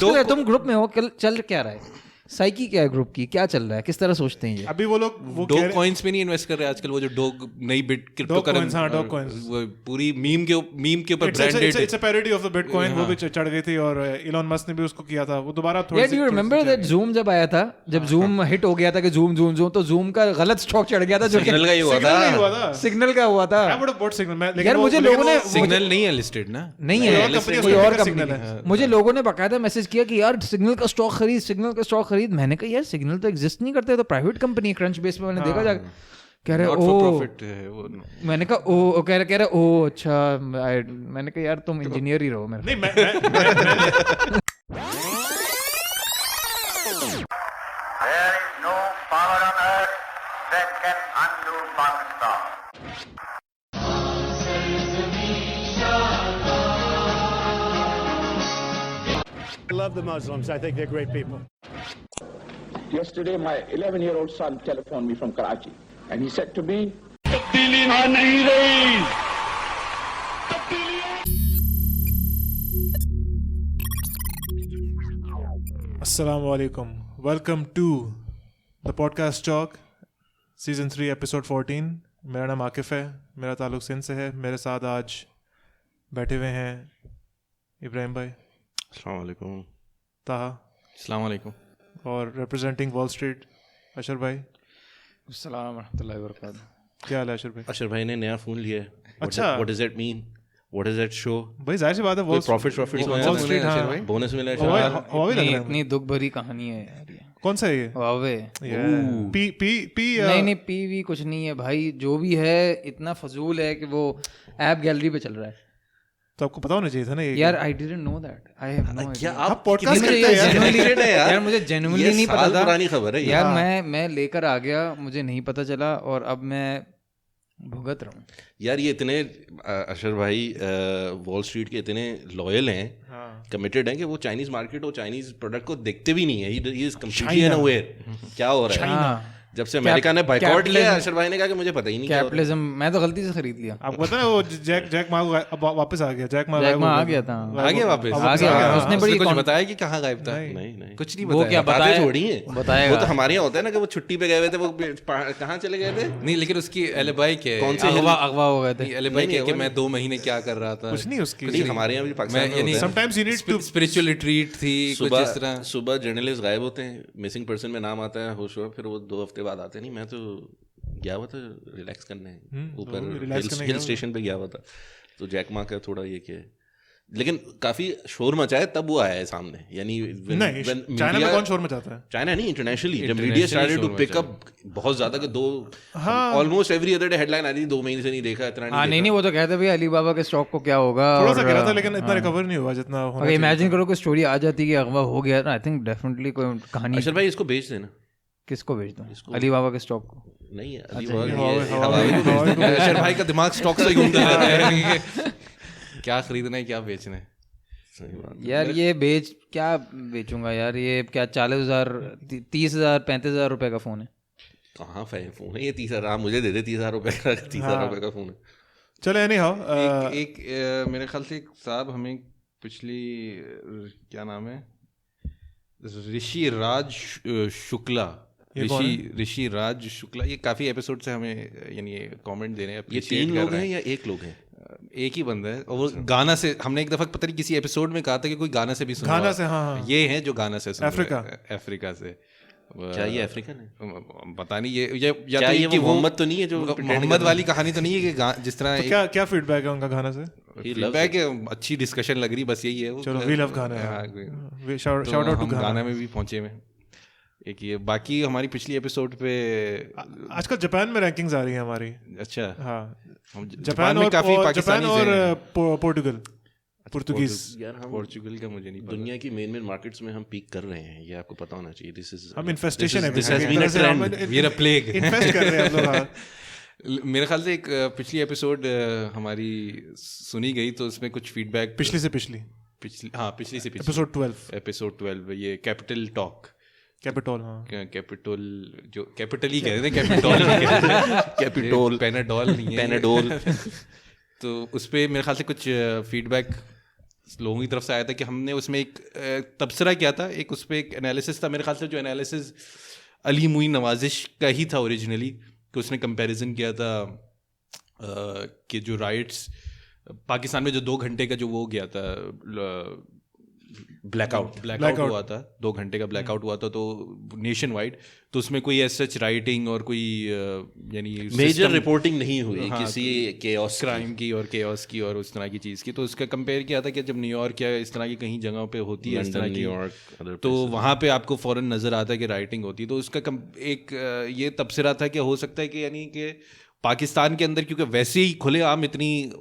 तुम ग्रुप में हो, चल क्या रहा है, साइकी क्या है ग्रुप की, क्या चल रहा है, किस तरह सोचते हैं ये? अभी वो लोग वो डॉग कॉइन्स में नहीं इन्वेस्ट कर रहे आजकल, वो जो डॉग नई bit crypto currency, dog coins वो पूरी मीम के ऊपर branded it's a parody of the bitcoin, वो भी चढ़ गई थी और इलॉन मस्क ने भी उसको किया था, वो दोबारा थोड़ा do you remember that zoom जब आया था, जब जूम हिट हो गया था कि जूम जूम जूम, तो जूम का गलत स्टॉक चढ़ गया था, जो सिग्नल का ही हुआ था, सिग्नल का हुआ था। I would have bought signal, यार मुझे लोगों ने सिग्नल नहीं है लिस्टेड ना, नहीं है, कोई और कंपनी है। मुझे लोगों ने बकायदा मैसेज किया कि यार सिग्नल का स्टॉक खरीद, सिग्नल का स्टॉक खरीद। मैंने कहा यार सिग्नल तो एग्जिस्ट नहीं करते, तो प्राइवेट कंपनी है, क्रंच बेस पे मैंने देखा जा, कह रहे नॉट फॉर ओ, प्रॉफिट है वो। मैंने कहा ओ, कह रहे ओ अच्छा, मैंने कहा यार तुम इंजीनियर ही रहो मेरे। नहीं मैं There is no power on earth that can undo Pakistan. I love the Muslims. I think they're great people. Yesterday, my 11-year-old son telephoned me from Karachi, and he said to me, Assalamu alaikum. Welcome to the podcast Talk, Season 3, Episode 14. मेरा नाम आकिफ है, मेरा ताल्लुक सिंध से है। मेरे साथ आज बैठे हुए हैं इब्राहिम भाई, अस्सलाम वालेकुम, ताहा, अस्सलाम वालेकुम, और रिप्रेजेंटिंग वॉल स्ट्रीट अशर भाई। अस्सलाम वरहमतुल्लाहि वबरकातुहू। क्या हाल है अशर भाई? अशर भाई ने नया फोन लिया है। अच्छा। What does it mean, what does it show? भाई जाहिर सी बात है, वॉल प्रॉफिट वॉल स्ट्रीट, हाँ, बोनस मिला हवा है। हवा भी लग रहा है। इतनी दुख भरी कहानी है यार ये। कौन सा है ये? वावे पी पी पी नहीं पीवी कुछ नहीं है भाई, जो भी है इतना फजूल है कि वो ऐप गैलरी पे चल रहा है। तो आपको पता होना चाहिए था ना ये। यार I didn't know that, I have no क्या आइडिया। आप पॉडकास्ट मुझे करते हैं यार? यार मुझे जेन्युइनली नहीं पता था पुरानी खबर है यार, मैं लेकर आ गया, मुझे नहीं पता चला और अब मैं भुगत रहा हूँ यार। ये इतने अशर भाई वॉल स्ट्रीट के इतने लॉयल हैं, कमिटेड हैं कि वो चाइनीज मार्केट और चाइनीज प्रोडक्ट को देखते भी नहीं है। ही इज कंप्लीटली अनअवेयर क्या हो रहा है। हाँ। जब से अमेरिका ने बायकॉट किया, अशर भाई ने कहा कि मुझे पता ही नहीं क्या हो रहा है। कैपिटलिज्म मैं तो गलती से खरीद लिया। आपको पता है वो जैक मा अब वापस आ गया, जैक मा आ गया था, आ गया वापस, आ गया। उसने बड़ी कुछ बताया कि कहाँ गायब था? नहीं। कुछ नहीं वो बताया। क्या बताते बताया? थोड़ी है, बताएगा। वो तो हमारे यहाँ होता है ना कि वो छुट्टी पे गए हुए थे, वो कहाँ चले गए थे। नहीं, लेकिन उसकी एलिबाई क्या है? कौन से अगवा हो गए थे। एलिबाई क्या है कि मैं 2 महीने क्या कर रहा था? कुछ नहीं उसकी। नहीं, हमारे यहाँ भी पाकिस्तान में होता है। Sometimes you need to spiritual retreat थी कुछ इस तरह। सुबह जर्नलिस्ट गायब होते हैं, मिसिंग पर्सन में नाम आता है, होश हुआ, फिर वो 2 हफ्ते बाद आते नहीं। मैं तो गया हुआ था रिलैक्स करने, ऊपर हिल स्टेशन पे गया हुआ था, तो जैक मा का थोड़ा ये क्या है, लेकिन काफी शोर मचाया तब वो आया है सामने। यानी नहीं, चाइना में कौन शोर मचाता है? चाइना नहीं, इंटरनेशनली जब media started to pick up बहुत ज्यादा कि almost every other day headline आ रही थी, 2 महीने से नहीं देखा, इतना हाँ नहीं वो तो कहते भाई अली बाबा के स्टॉक को क्या होगा, थोड़ा सा गिरा था लेकिन इतना रिकवर नहीं हुआ जितना होना चाहिए। इमेजिन करो कि स्टोरी आ जाती कि अगवा हो गया, आई थिंक डेफिनेटली कोई कहानी। अशर भाई इसको बेच देना। किसको भेज दूं? अली बाबा के स्टॉक को? नहीं है, अशर भाई का दिमाग स्टॉक से घूमता रहता है, क्या खरीदना है क्या बेचना है। यार ये क्या बेचूंगा यार, ये क्या 40,000 30,000 35,000 रुपए का फोन है। कहाँ फोन है ये? 30,000 मुझे दे दे, 30,000 रुपए का, 30,000 रुपए का फोन है। चलो एनी हाउ, एक मेरे ख्याल से एक साहब हमें पिछली क्या नाम है, ऋषि राज शुक्ला, ऋषि राज शुक्ला, ये काफी एपिसोड से हमें यानी कमेंट दे रहे हैं। ये 3 लोग हैं या 1 लोग हैं? एक ही बंदा है, और वो गाना से, हमने एक दफा पता नहीं किसी एपिसोड में कहा था कि कोई गाना से भी सुन, गाना से, हाँ। ये है जो गाना से सुन, अफ्रीका से। क्या ये अफ्रीकन है? पता नहीं ये या क्या तो ये वो मोहम्मद तो नहीं है जो मोहम्मद वाली कहानी तो नहीं है कि जिस तरह तो क्या फीडबैक है उनका गाना से? फीडबैक है, अच्छी डिस्कशन लग रही, बस यही है। चलो वी लव गाना है, शाउट आउट टू गाना में भी पहुंचे में एक ये। बाकी हमारी पिछली एपिसोड पे आजकल जापान में रैंकिंग्स आ रही हैं हमारी। अच्छा, हाँ, जापान में काफी जापान और पोर्टुगल, पुर्तगीज। पोर्चुगल का मुझे नहीं पता। दुनिया की मेन मार्केट्स में हम पीक कर रहे हैं, ये आपको पता होना चाहिए। दिस इज हम इन्फेस्टेशन है, this has been a trend, we are a plague, invest कर रहे हैं हम लोग। मेरे ख्याल से एक पिछली एपिसोड हमारी सुनी गई, तो उसमें कुछ फीडबैक पिछली से पिछली एपिसोड 12 ये कैपिटल टॉक, कैपिटल, हाँ, कैपिटल जो कैपिटल ही कहते हैं, कैपिटल पेनाडोल नहीं है, पेनाडोल। तो उस पे मेरे ख्याल से कुछ फीडबैक लोगों की तरफ से आया था कि हमने उसमें एक तबसरा किया था, एक उस पर एक एनालिसिस था मेरे ख्याल से, जो एनालिसिस अली मुइन नवाजिश का ही था ओरिजिनली, कि उसने कंपैरिजन किया था कि जो राइट्स पाकिस्तान में जो 2 घंटे का जो वो गया था ब्लैकआउट हुआ था, 2 घंटे का ब्लैकआउट हुआ था तो नेशन वाइड, तो उसमें कोई एज सच राइटिंग और कोई यानी मेजर रिपोर्टिंग नहीं हुई किसी केओस क्राइम की और केओस की और उस तरह की चीज़ की। तो उसका कंपेयर किया था कि जब न्यूयॉर्क या इस तरह की कहीं जगहों पे होती है इस तरह की, तो वहाँ पे आपको फ़ौरन नज़र आता है कि राइटिंग होती है। तो उसका एक ये तबसरा था कि हो सकता है कि यानी कि पाकिस्तान के अंदर क्योंकि वैसे ही खुलेआम इतनी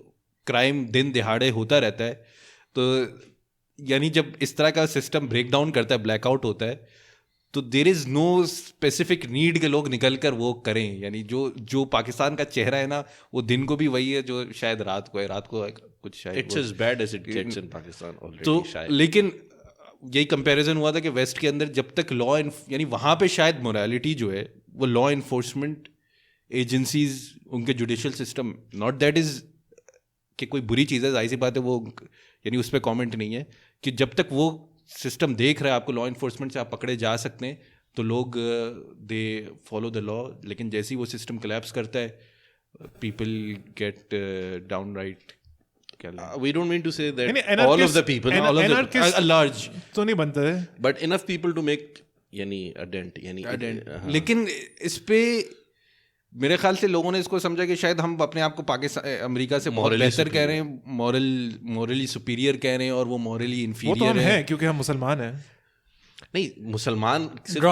क्राइम दिन दिहाड़े होता रहता है, तो यानी जब इस तरह का सिस्टम ब्रेक डाउन करता है, ब्लैकआउट होता है, तो there is no specific need के लोग निकल कर वो करें। यानी जो पाकिस्तान का चेहरा है ना, वो दिन को भी वही है जो शायद रात को है, रात को कुछ शायद it's as bad as it gets in Pakistan already. तो लेकिन यही कंपैरिजन हुआ था कि वेस्ट के अंदर जब तक लॉ यानी वहाँ पे शायद मोरालिटी जो है वो लॉ इन्फोर्समेंट एजेंसीज, उनके judicial system, not that is कि कोई बुरी चीज़ है, जाहिर सी बात है वो, यानी उस पर कॉमेंट नहीं है, कि जब तक वो सिस्टम देख रहा है आपको लॉ इन्फोर्समेंट से आप पकड़े जा सकते हैं, तो लोग दे फॉलो द लॉ। लेकिन जैसे ही वो सिस्टम कोलैप्स करता है, people get down right, we don't mean to say that all of the people, a large तो नहीं बनता है, but enough people to make यानी a dent, यानी लेकिन इस पे मेरे ख्याल से लोगों ने इसको समझा कि शायद हम अपने आप को पाकिस्तान अमेरिका से बहुत बेहतर कह रहे हैं, मॉरली सुपीरियर कह रहे हैं, और वो मॉरली इन्फीरियर है क्योंकि हम मुसलमान हैं। नहीं, मुसलमान सिर्फ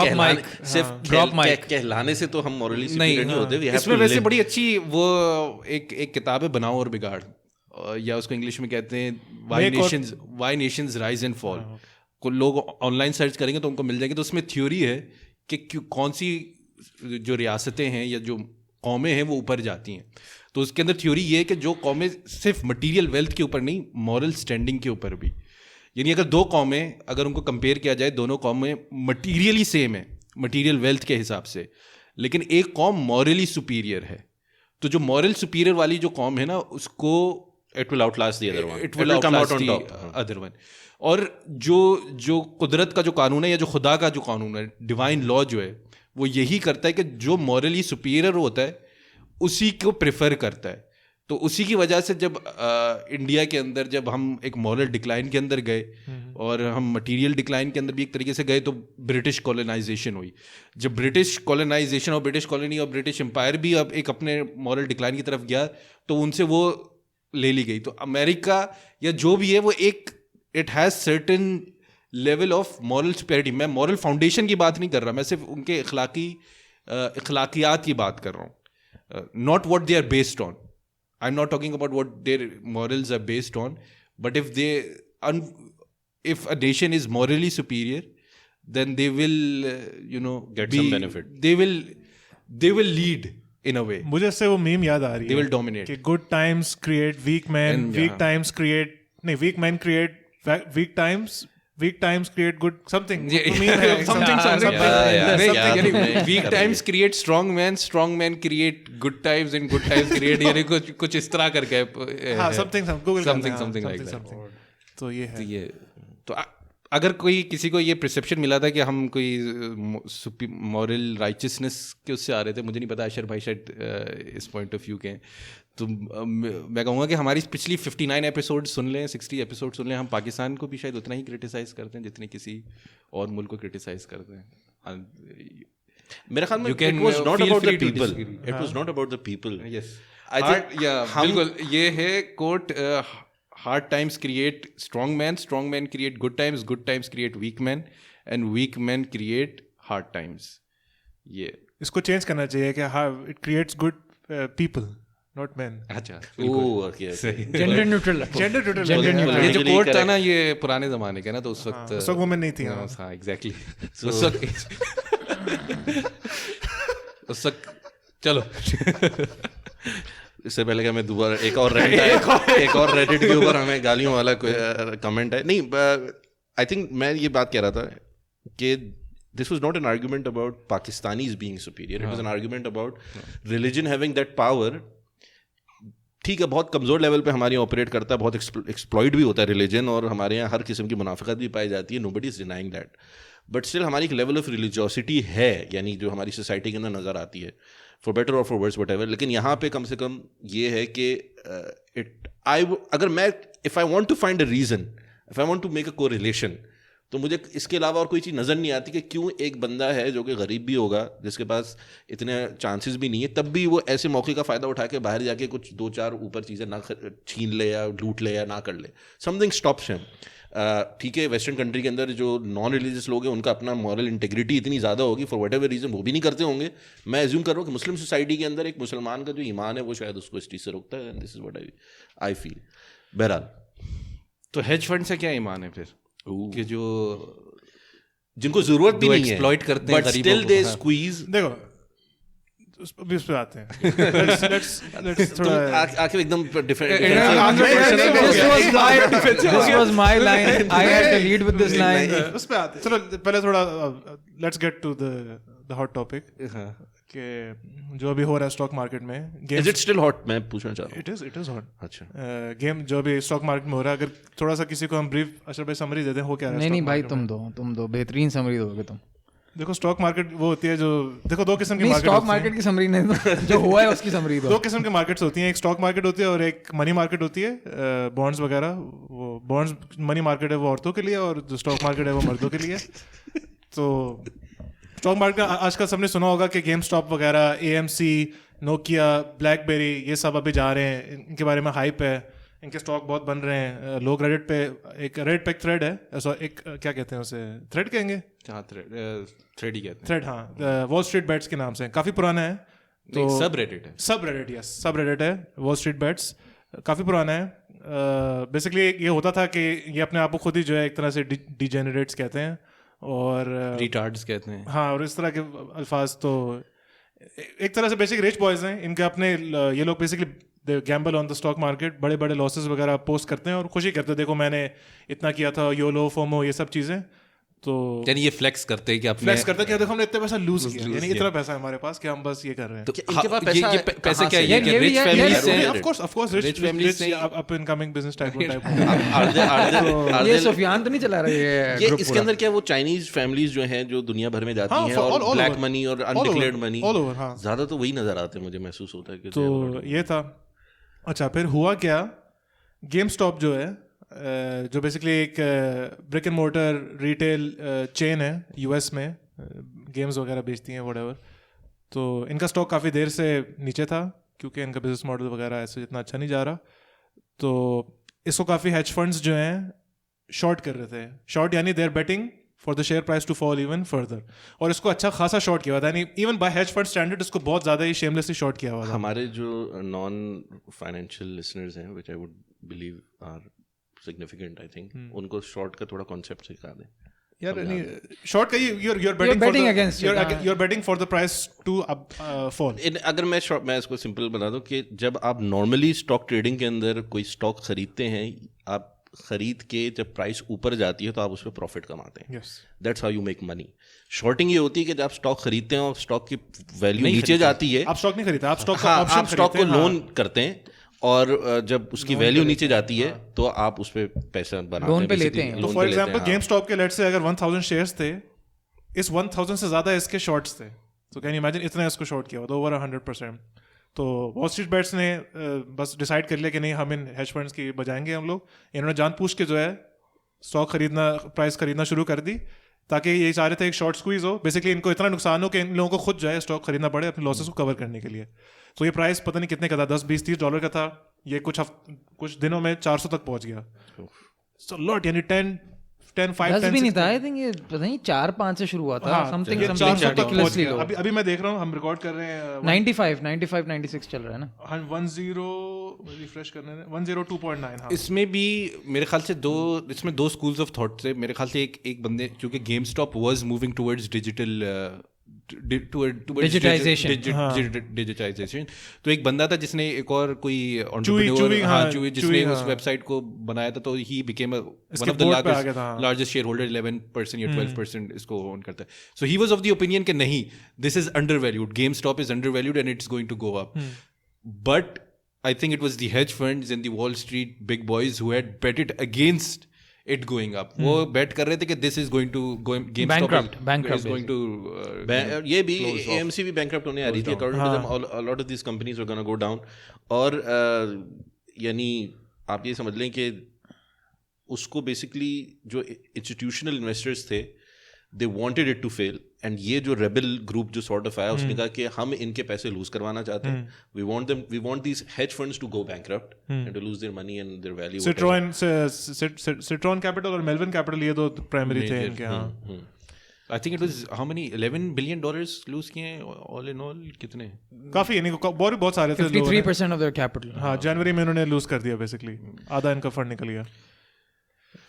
कहलाने से तो हम मॉरली सुपीरियर नहीं होते। इसमें वैसे बड़ी अच्छी वो एक किताब है, बनाओ और बिगाड़, या उसको इंग्लिश में कहते हैं why Nations rise and fall. को लोग ऑनलाइन सर्च करेंगे तो उनको मिल जाएंगे। तो उसमें थ्योरी है कि कौन सी जो रियासतें हैं या जो कौमें हैं वो ऊपर जाती हैं। तो उसके अंदर थ्योरी ये है कि जो कौमें सिर्फ मटेरियल वेल्थ के ऊपर नहीं, मॉरल स्टैंडिंग के ऊपर भी, यानी अगर 2 कौमें, अगर उनको कंपेयर किया जाए, दोनों कौमें मटीरियली सेम है मटीरियल वेल्थ के हिसाब से, लेकिन एक कौम मॉरली सुपीरियर है, तो जो मॉरल सुपीरियर वाली जो कौम है ना, उसको it will Outlast the other one, it will Outlast the other one. और जो कुदरत का जो कानून है या जो खुदा का जो कानून है, डिवाइन लॉ जो है, वो यही करता है कि जो मॉरली सुपीरियर होता है उसी को प्रेफर करता है। तो उसी की वजह से जब इंडिया के अंदर जब हम एक मॉरल डिक्लाइन के अंदर गए और हम मटेरियल डिक्लाइन के अंदर भी एक तरीके से गए, तो ब्रिटिश कॉलोनाइजेशन हुई। जब ब्रिटिश कॉलोनाइजेशन और ब्रिटिश कॉलोनी और ब्रिटिश एम्पायर भी अब एक अपने मॉरल डिक्लाइन की तरफ गया, तो उनसे वो ले ली गई। तो अमेरिका या जो भी है वो एक it has certain level of moral superiority. मैं मॉरल फाउंडेशन की बात नहीं कर रहा, मैं सिर्फ उनके अखलाकियात की बात कर रहा हूँ, not what they are based on. I am not talking about what their morals are based on, but if a nation is morally superior, then they will get some benefit. They will lead in a way. मुझे इससे वो meme याद आ रही है, they will dominate, कि good times create weak men, weak times create weak men create weak times create good something. Weak times create strong men create good times, and good times create यानी कुछ इस तरह करके something like that. तो ये है। तो अगर किसी को ये परसेप्शन मिला था कि हम कोई मॉरल राइचियसनेस के उससे आ रहे थे, मुझे नहीं पता, अशर भाई शायद इस पॉइंट ऑफ व्यू के हैं, तो मैं कहूँगा कि हमारी पिछली 59 एपिसोड सुन लें, 60 एपिसोड सुन लें, हम पाकिस्तान को भी शायद उतना ही क्रिटिसाइज़ करते हैं जितने किसी और मुल्क को क्रिटिसाइज़ करते हैं। मेरे ख्याल में it was not about the people. It was not about the people. Yes. बिल्कुल ये है coat, hard times create strong men create good times create weak men, and weak men create hard times. ये इसको change करना चाहिए कि it creates good people, not men. अच्छा, okay. Gender neutral. ये जो कोट था ना, ये पुराने जमाने का ना, तो उस वक्त वुमेन नहीं थी। हाँ, एग्जैक्टली। उस वक्त चलो इससे पहले कि हमें दोबारा एक और रेडिट के ऊपर हमें गालियों वाला कमेंट है, नहीं, आई थिंक मैं ये बात कह रहा था कि this was not an argument about Pakistanis being superior. It was an argument about religion having that power ठीक है बहुत कमज़ोर लेवल पे हमारे यहाँ ऑपरेट करता है, बहुत एक्सप्लॉइट भी होता है रिलीजन, और हमारे यहाँ हर किस्म की मुनाफिकत भी पाई जाती है, nobody is denying that, but still हमारी एक लेवल ऑफ रिलीजियोसिटी है, यानी जो हमारी सोसाइटी के अंदर नज़र आती है, फॉर बेटर और फॉर वर्स वट एवर। लेकिन यहाँ पे कम से कम ये है कि अगर मैं if I want to find a reason, if I want to make a correlation, तो मुझे इसके अलावा और कोई चीज़ नज़र नहीं आती कि क्यों एक बंदा है जो कि गरीब भी होगा, जिसके पास इतने चांसेस भी नहीं है, तब भी वो ऐसे मौके का फ़ायदा उठा के बाहर जाके कुछ 2-4 ऊपर चीज़ें ना छीन ले या लूट ले या ना कर ले, समथिंग स्टॉप्स हिम। ठीक है, वेस्टर्न कंट्री के अंदर जो नॉन रिलीजियस लोग हैं उनका अपना मॉरल इंटेग्रिटी इतनी ज़्यादा होगी, फॉर वट एवर रीज़न वो भी नहीं करते होंगे। मैं एज्यूम कर रहा हूँ कि मुस्लिम सोसाइटी के अंदर एक मुसलमान का जो ईमान है वो शायद उसको इस चीज़ से रोकता है, and this is what I feel. बहरहाल, तो हेज फंड से क्या ईमान है फिर कि जो जिनको जरूरत भी नहीं है एक्सप्लॉइट करते हैं, बट स्टिल दे स्क्वीज। देखो उस पे आते हैं, let's थोड़ा आखिर एकदम different. This was my line. I had to lead with this line. उस पे आते हैं। चलो पहले थोड़ा let's get to the hot topic कि जो अभी हो रहा है स्टॉक मार्केट में। Is it still hot? मैं पूछना चाह रहा हूँ। It is hot. अच्छा, गेम जो अभी स्टॉक मार्केट में हो रहा है, अगर थोड़ा सा किसी को हम ब्रीफ अशरफ भाई समरी देते हैं, हो क्या रहा है? नहीं भाई, तुम दो बेहतरीन समरी दोगे तुम। देखो स्टॉक मार्केट वो होती है जो, देखो दो किस्म की मार्केट, स्टॉक मार्केट की समरी नहीं, जो हुआ है उसकी समरी दो। दो किस्म की मार्केट्स होती हैं, एक स्टॉक मार्केट होती है और एक मनी मार्केट होती है, बॉन्ड्स वगैरह। वो बॉन्ड्स मनी मार्केट है वो औरतों के लिए, और जो स्टॉक मार्केट है वो मर्दों के लिए। तो स्टॉक मार्केट आजकल सबने सुना होगा कि गेम स्टॉप वगैरह, AMC, नोकिया, ब्लैकबेरी, ये सब अभी जा रहे हैं, इनके बारे में हाइप है, इनके स्टॉक बहुत बन रहे हैं। लोग रेडिट पे, एक रेडिट पे एक थ्रेड है, एक क्या कहते हैं उसे, थ्रेड कहेंगे? थ्रेड ही कहते हैं। थ्रेड, हाँ, वॉल स्ट्रीट बेट्स के नाम से, काफ़ी पुराना है। तो सब रेडिट है, सब रेडिट है, वॉल स्ट्रीट बेट्स काफ़ी पुराना है। बेसिकली ये होता था कि ये अपने आप को खुद ही जो है एक तरह से डिजेनरेट्स कहते हैं, और रिटार्ड्स कहते हैं। हाँ, और इस तरह के अल्फाज, तो एक तरह से बेसिक रिच बॉयज़ हैं इनके अपने। ये लोग basically they Gamble on the stock market, बड़े बड़े लॉसेस वगैरह पोस्ट करते हैं और खुशी करते हैं, देखो मैंने इतना किया था, योलो, फोमो, ये सब चीज़ें। तो यानी ये फ्लेक्स करते हैं कि अपने फ्लेक्स करते हैं कि देखो हमने इतना पैसा लूज किया, यानी इतना पैसा है हमारे पास कि हम बस ये कर रहे हैं। तो इनके पास पैसा ये पैसे क्या है? ये रिच फैमिली से, ऑफ कोर्स रिच families से अप इनकमिंग बिजनेस टाइप ये सुफियान तो नहीं चला रहे हैं ये इसके अंदर क्या वो चाइनीज फैमिलीज जो हैं जो दुनिया भर में जाती हैं, और ब्लैक मनी और अनडिक्लेयर्ड मनी ऑल ओवर, हाँ, ज्यादा तो वही नजर आते हैं, मुझे महसूस होता है कि तो ये था। अच्छा, फिर हुआ क्या, गेम स्टॉप जो है, जो बेसिकली एक brick and mortar retail chain है US में, गेम्स वगैरह बेचती हैं व्हाटएवर। तो इनका स्टॉक काफ़ी देर से नीचे था क्योंकि इनका बिजनेस मॉडल वगैरह ऐसे इतना अच्छा नहीं जा रहा। तो इसको काफ़ी हेज फंड्स जो हैं शॉर्ट कर रहे थे। शॉर्ट यानी they are betting for the share price to fall even further, और इसको अच्छा खासा शॉर्ट किया हुआ था, यानी even by hedge fund standard इसको बहुत ज़्यादा ही शेमलेसली शॉर्ट किया हुआ था। हमारे जो नॉन फाइनेंशियल लिसनर्स हैं, which I would believe are significant, I think, उनको शॉर्ट का थोड़ा कॉन्सेप्ट सिखा दें यार। नहीं, शॉर्ट का you're betting for the price to fall. अगर मैं इसको सिंपल बता दूं कि जब आप नॉर्मली स्टॉक ट्रेडिंग के अंदर कोई स्टॉक खरीदते हैं, आप खरीद के जब प्राइस ऊपर जाती है तो आप उस पर प्रॉफिट कमाते हैं। That's how you make money. Shorting ये होती है कि जब आप स्टॉक खरीदते हैं और स्टॉक की वैल्यू नीचे जाती है, आप स्टॉक नहीं खरीदते, आप स्टॉक आप स्टॉक को लोन करते हैं, और जब उसकी वैल्यू नीचे जाती है तो आप उस पर पैसा बनाते लोन पे लेते हैं। तो फॉर एग्जांपल गेम स्टॉप के लेट्स से अगर 1000 शेयर्स थे, इस 1000 से ज़्यादा इसके शॉर्ट्स थे, तो कैन यू इमेजिन इतना इसको शॉर्ट किया हुआ, तो ओवर 100%। तो वॉल स्ट्रीट बेट्स ने बस डिसाइड कर लिया कि नहीं, हम इन हेज फंड्स की बजाएंगे हम लोग। इन्होंने जानबूझ के जो है स्टॉक प्राइस खरीदना शुरू कर दी, ताकि ये चाह रहे थे एक शॉर्ट स्क्वीज हो। बेसिकली इनको इतना नुकसान हो कि इन लोगों को खुद जो है स्टॉक खरीदना पड़े अपने लॉसेस को कवर करने के लिए। तो ये प्राइस पता नहीं कितने का था, 10, 20, 30 डॉलर का था। ये कुछ दिनों में 400 तक पहुंच गया। सो लॉट, यानी 10 भी नहीं था, आई थिंक ये पता नहीं 4-5 से शुरू हुआ था, समथिंग रिडिकुलसली लो। अभी मैं देख रहा हूँ, हम रिकॉर्ड कर रहे हैं 95 96 चल रहा है ना। 10 रिफ्रेश करने में 102.9। हाँ, इसमें भी मेरे ख्याल से दो स्कूल्स ऑफ थॉट थे मेरे ख्याल से। एक बंदे, क्योंकि GameStop was moving towards digitization, तो एक बंदा था जिसने, एक और कोई एंटरप्रेन्योर जिसने उस वेबसाइट को बनाया था, तो he became one of the largest share holder, 11% या 12% इसको ओन करता है। So he was of the opinion कि नहीं, this is undervalued, GameStop is undervalued and it's going to go up. But I think it was the hedge funds and the Wall Street big boys who had bet it against it going up. वो bet कर रहे थे कि this is going to GameStop bankrupt is going to ये भी AMC भी bankrupt होने आ रही थी. According to them, a lot of these companies were going to go down. और यानी आप ये समझ लें कि उसको basically जो institutional investors थे, they wanted it to fail. And ये जो rebel group जो sort of आया, उसने कहा कि हम इनके पैसे lose करवाना चाहते हैं. We want these hedge funds to go bankrupt and to lose their money and their value. Citron Capital और Melvin Capital ये दो primary थे इनके. हाँ. I think it was how many $11 billion lose किए all in all कितने? काफी यानी बहुत सारे थे. 53% of their capital. हाँ, जनवरी में उन्होंने lose कर दिया basically. आधा इनका फंड निकल गया.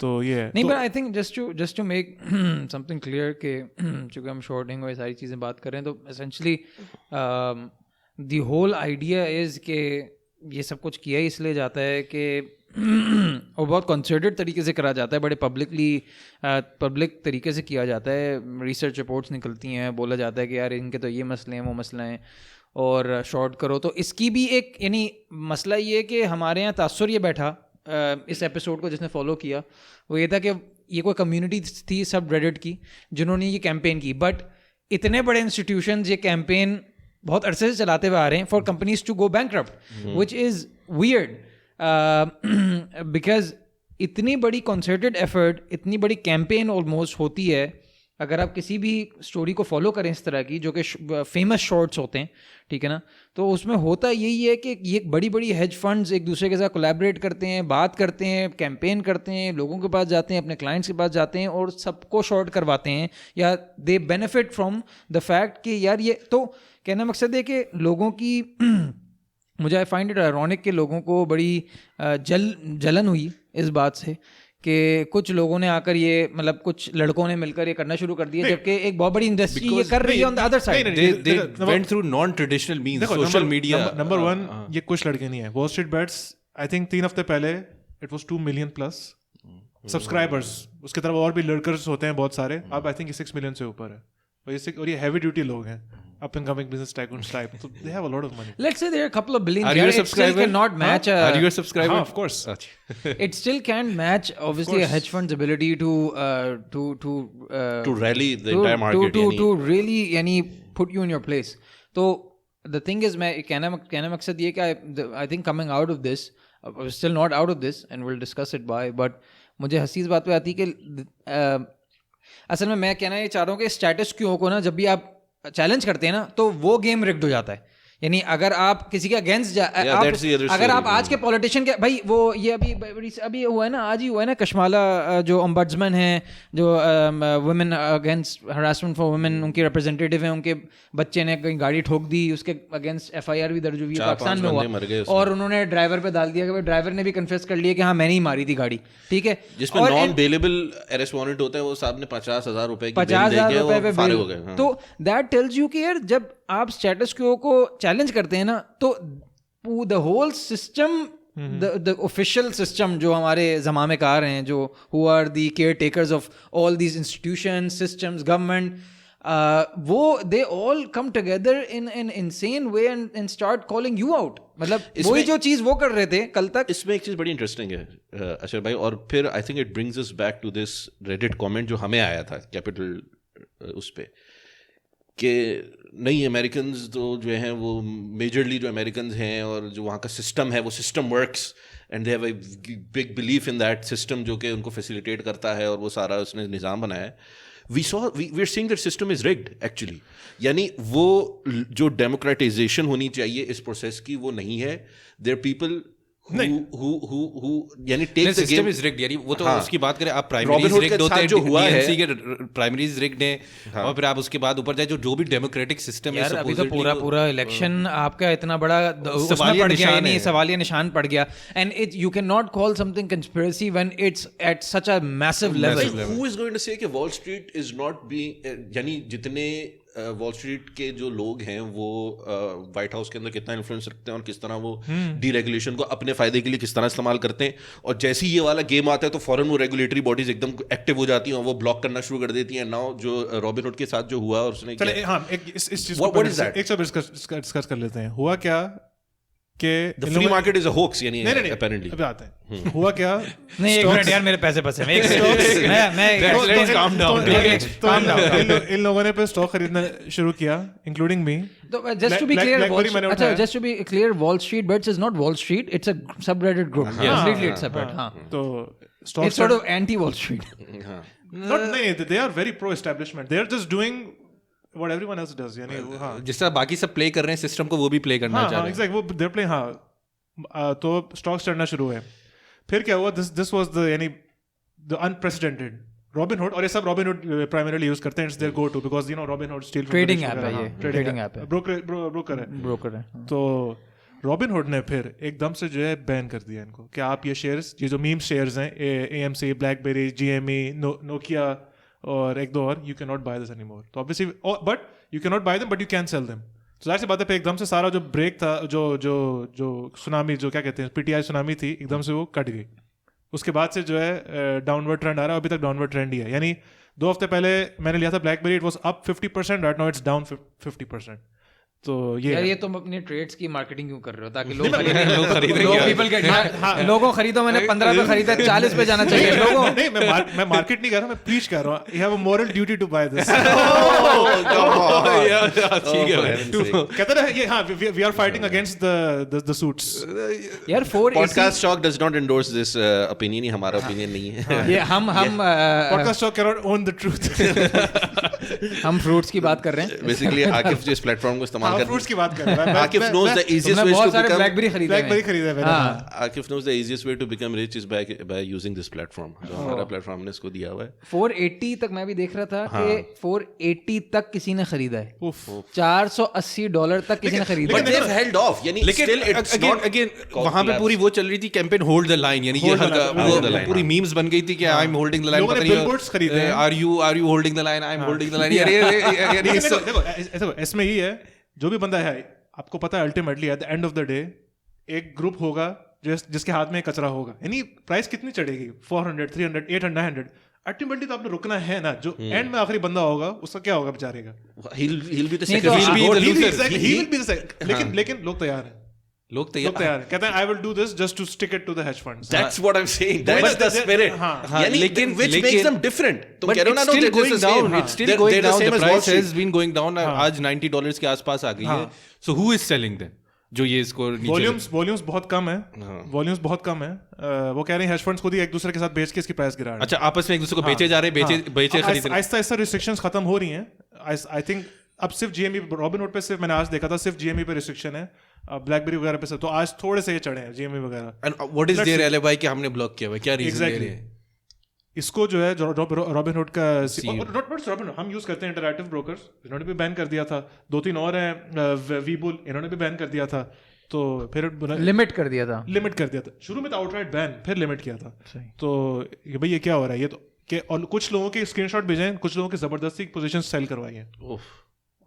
तो ये नहीं, but I think just to make something clear कि चूँकि हम shorting और ये सारी चीज़ें बात कर रहे हैं, तो essentially the whole idea is कि ये सब कुछ किया इसलिए जाता है कि और बहुत concerted तरीके से करा जाता है, बड़े पब्लिक तरीके से किया जाता है. रिसर्च रिपोर्ट्स निकलती हैं, बोला जाता है कि यार इनके तो ये मसले हैं, वो मसला हैं, और शॉर्ट करो. तो इसकी भी एक यानी मसला ये है कि हमारे यहाँ तासुर ये बैठा इस एपिसोड को जिसने फॉलो किया, वो ये था कि ये कोई कम्युनिटी थी सब रेडिट की जिन्होंने ये कैंपेन की. बट इतने बड़े इंस्टीट्यूशंस ये कैंपेन बहुत अरसे से चलाते हुए आ रहे हैं for companies to go bankrupt, which is weird because इतनी बड़ी कंसर्टेड एफर्ट, इतनी बड़ी कैंपेन ऑलमोस्ट होती है. अगर आप किसी भी स्टोरी को फॉलो करें इस तरह की जो कि फेमस शॉर्ट्स होते हैं, ठीक है ना, तो उसमें होता यही है कि ये बड़ी बड़ी हेज फंड्स एक दूसरे के साथ कोलैबोरेट करते हैं, बात करते हैं, कैंपेन करते हैं, लोगों के पास जाते हैं, अपने क्लाइंट्स के पास जाते हैं और सबको शॉर्ट करवाते हैं, या दे बेनिफिट फ्रॉम द फैक्ट कि यार ये तो कहना मकसद है कि लोगों की मुझे आई फाइंड इट आयरॉनिक कि लोगों को बड़ी जलन हुई इस बात से कि कुछ लोगों ने आकर ये मतलब कुछ लड़कों ने मिलकर ये करना शुरू कर दिया, जबकि एक बहुत बड़ी इंडस्ट्री ये कर रही है on the other side. They went through non-traditional means, social media. Number 1 ये कुछ लड़के नहीं है. Wall Street Bets I think 3 हफ्ते पहले it was 2 million plus subscribers. उसकी तरफ और भी लड़कर्स होते हैं बहुत सारे. अब आई थिंक 6 मिलियन से ऊपर है. और ये हैवी ड्यूटी लोग हैं, up and coming business tycoons type, so they have a lot of money. Let's say there are a couple of billion. Are you a subscriber? It still cannot match. Are you a subscriber? Of course. It still can't match obviously a hedge fund's ability to rally the entire market. To really yani put you in your place. So the thing is, मैं कहना मकसद ये कि I think coming out of this, we're still not out of this and we'll discuss it why, but मुझे हंसी इस बात पे आती है कि असल में मैं कहना ये चाह रहा हूँ कि स्टेटस क्यू को ना जब भी आप चैलेंज करते हैं ना तो वो गेम रिग्ड हो जाता है. यानी अगर आप किसी के अगेंस्ट अगर आप आज के पॉलिटिशियन के भाई वो ये अभी हुआ है ना, आज ही हुआ है ना, कशमाला जो ओम्बड्समैन हैं, जो women against harassment for women, उनके रिप्रेजेंटेटिव हैं, उनके बच्चे ने कहीं गाड़ी ठोक दी, उसके अगेंस्ट FIR भी दर्ज हुई है, पाकिस्तान में हुआ, और उन्होंने ड्राइवर पे डाल दिया कि ड्राइवर ने भी कन्फेस कर लिया कि हाँ मैंने ही मारी थी गाड़ी, ठीक है. जिसमें नॉन बेलेबल अरेस्ट वारंट होता है, वो साहब ने 50,000 रुपए पे. तो दैट टेल्स यू कि यार जब आप स्टेटस क्यू को चैलेंज करते हैं ना तो the whole system, the official system जो हमारे ज़मामेकार हैं, जो who are the caretakers of all these institution systems government, वो they all come together in an insane way and start calling you out. मतलब वही जो चीज़ वो कर रहे थे कल तक. इसमें एक चीज़ बड़ी इंटरेस्टिंग है अशर भाई, और फिर I think it brings us back to this Reddit comment जो हमें आया था कैपिटल उस पर कि नहीं अमेरिकन्स तो जो हैं वो मेजरली जो अमेरिकन्स हैं और जो वहाँ का सिस्टम है वो system works and they have a big belief in that system जो कि उनको फैसिलिटेट करता है और वो सारा उसने निज़ाम बनाया है. We are seeing that system is rigged actually. यानी वो जो डेमोक्रेटाइजेशन होनी चाहिए इस प्रोसेस की वो नहीं है. देयर पीपल यानी take the game is rigged. यानी वो तो उसकी बात करें, आप प्राइमरीज रिग्ड होते हैं, DNC के प्राइमरीज रिग्ड हैं, और फिर आप उसके बाद ऊपर जाए जो भी डेमोक्रेटिक सिस्टम है. अभी तो पूरा इलेक्शन आपका इतना बड़ा उसमें पड़ गया, नहीं सवालिया निशान पड़ गया. And it you can not call something conspiracy when it's at such a massive level. Who is going to say कि Wall Street is not being, यानी जितने वॉल स्ट्रीट के जो लोग हैं वो व्हाइट हाउस के अंदर कितना इन्फ्लुएंस रखते हैं और किस तरह वो डीरेगुलेशन को अपने फायदे के लिए किस तरह इस्तेमाल करते हैं. और जैसे ही ये वाला गेम आता है तो फौरन वो रेगुलेटरी बॉडीज एकदम एक्टिव हो जाती हैं और वो ब्लॉक करना शुरू कर देती हैं. नाउ जो रॉबिनहुड के साथ जो हुआ और उसने इस चीज को डिस्कस कर लेते हैं. हुआ क्या कि The free market is a hoax, यानी नहीं apparently. अभी आते हैं हुआ क्या नहीं एक मिनट यार मेरे पैसे फंसे इन लोगों ने पे स्टॉक खरीदना शुरू किया इंक्लूडिंग मी तो just to be clear अच्छा just to be clear Wall Street Bets is not Wall Street it's a subreddit group completely it's separate हाँ तो it's stock sort of anti Wall Street नहीं they are very pro establishment they are just doing what everyone else does यानी हाँ जिस तरह बाकी सब play कर रहे हैं सिस्टम को वो भी प्ले करना चाह रहे हैं एग्जैक्ट वो they're playing हाँ तो स्टॉक्स चढ़ना शुरू हुए फिर क्या हुआ this was the यानी the unprecedented Robinhood और ये सब Robinhood primarily यूज करते हैं it's their go to because you know Robinhood still trading app है ये trading app है broker है तो Robinhood ने फिर एकदम से जो है बैन कर दिया इनको कि आप ये शेयर्स ये जो मीम शेयर्स हैं AMC BlackBerry GME Nokia और एक दो और you cannot buy this anymore तो obviously but you cannot buy them but you can sell them तो जाहिर सी बात है फिर एकदम से सारा जो ब्रेक था जो सुनामी जो क्या कहते हैं PTI सुनामी थी एकदम से वो कट गई उसके बाद से जो है डाउनवर्ड ट्रेंड आ रहा है अभी तक डाउनवर्ड ट्रेंड ही है यानी 2 हफ्ते पहले मैंने लिया था BlackBerry it was up 50% right now it's down 50% तो यार ये तुम अपने ट्रेड्स की मार्केटिंग क्यों कर रहे हो ताकि लोग खरीदें लोगों खरीदो मैंने 15 पे खरीदा 40 पे जाना चाहिए लोगों नहीं मैं मार्केट नहीं कर रहा मैं प्रीच कर रहा हूं you have a moral duty to buy this ठीक है कहते हैं ये हां we are fighting against the suits यार 4 Podcast Talk does not endorse this opinion ही हमारा opinion नहीं है ये हम Podcast Talk cannot own the truth हम फ्रूट्स की बात कर रहे हैं बेसिकली आकिफ जो इस प्लेटफॉर्म को इस्तेमाल कर फ्रूट्स की बात कर रहा है Akif knows the easiest way बहुत to सारे become BlackBerry खरीदे मैंने Akif knows the easiest way to become rich is by using this platform जो हमारा प्लेटफॉर्म ने इसको दिया हुआ है 480 तक मैं भी देख रहा था कि 480 तक किसी ने खरीदा है $480 तक किसी ने खरीदा but they've held off यानी still it's not अगेन वहां पे पूरी वो चल रही थी कैंपेन होल्ड द लाइन यानी ये पूरी मीम्स बन गई थी कि I am holding the line लोगों ने बिलबोर्ड्स खरीदे are you holding the line I am holding the line यार देखो इसमें ही है जो भी बंदा है आपको पता है ultimately at the end of the day एक ग्रुप होगा जिसके हाथ में कचरा होगा यानी प्राइस कितनी चढ़ेगी 400 300 800 900 अल्टीमेटली तो आपने रुकना है ना जो एंड में आखिरी बंदा होगा उसका क्या होगा बेचारे का he'll be the नहीं तो second he will be the second लेकिन लोग तैयार हैं लोग तैयार हैं कहते हैं I will do this just to stick it to the hedge funds that's what I'm saying that's the spirit यानी लेकिन which makes them different तुम कह रहे हो ना still going down it's still going down the price has as been going down आज $90 के आसपास आ गई है so who is selling them जो ये इसको वॉल्यूम्स बहुत कम है वॉल्यूम्स बहुत कम है वो कह रहे हैं हेज फंड्स खुद ही एक दूसरे के साथ बेच के इसकी प्राइस गिरा रहे हैं अच्छा आपस में एक दूसरे को बेचे जा रहे हैं बेचे खरीद रहे हैं आहिस्ता आहिस्ता रिस्ट्रिक्शंस खत्म हो रही हैं आई थिंक अब सिर्फ GME Robinhood पे सिर्फ मैंने आज देखा था सिर्फ GME पे रिस्ट्रिक्शन है BlackBerry वगैरह पे सब तो आज थोड़े से ये चढ़े हैं GME वगैरह and what is their alibi कि हमने ब्लॉक किया हुआ क्या रीजन दे रहे हैं इसको जो है Robinhood का नॉट Robinhood हम यूज करते हैं इंटरैक्टिव ब्रोकर्स इन्होंने भी बैन कर दिया था 2-3 और हैं Webull इन्होंने भी बैन कर दिया था तो फिर लिमिट कर दिया था शुरू में तो आउटराइट बैन फिर लिमिट किया था तो ये भाई ये क्या हो रहा है ये तो कि और कुछ लोगों के स्क्रीनशॉट भेजे हैं कुछ लोगों की जबरदस्ती पोजीशन सेल करवाई है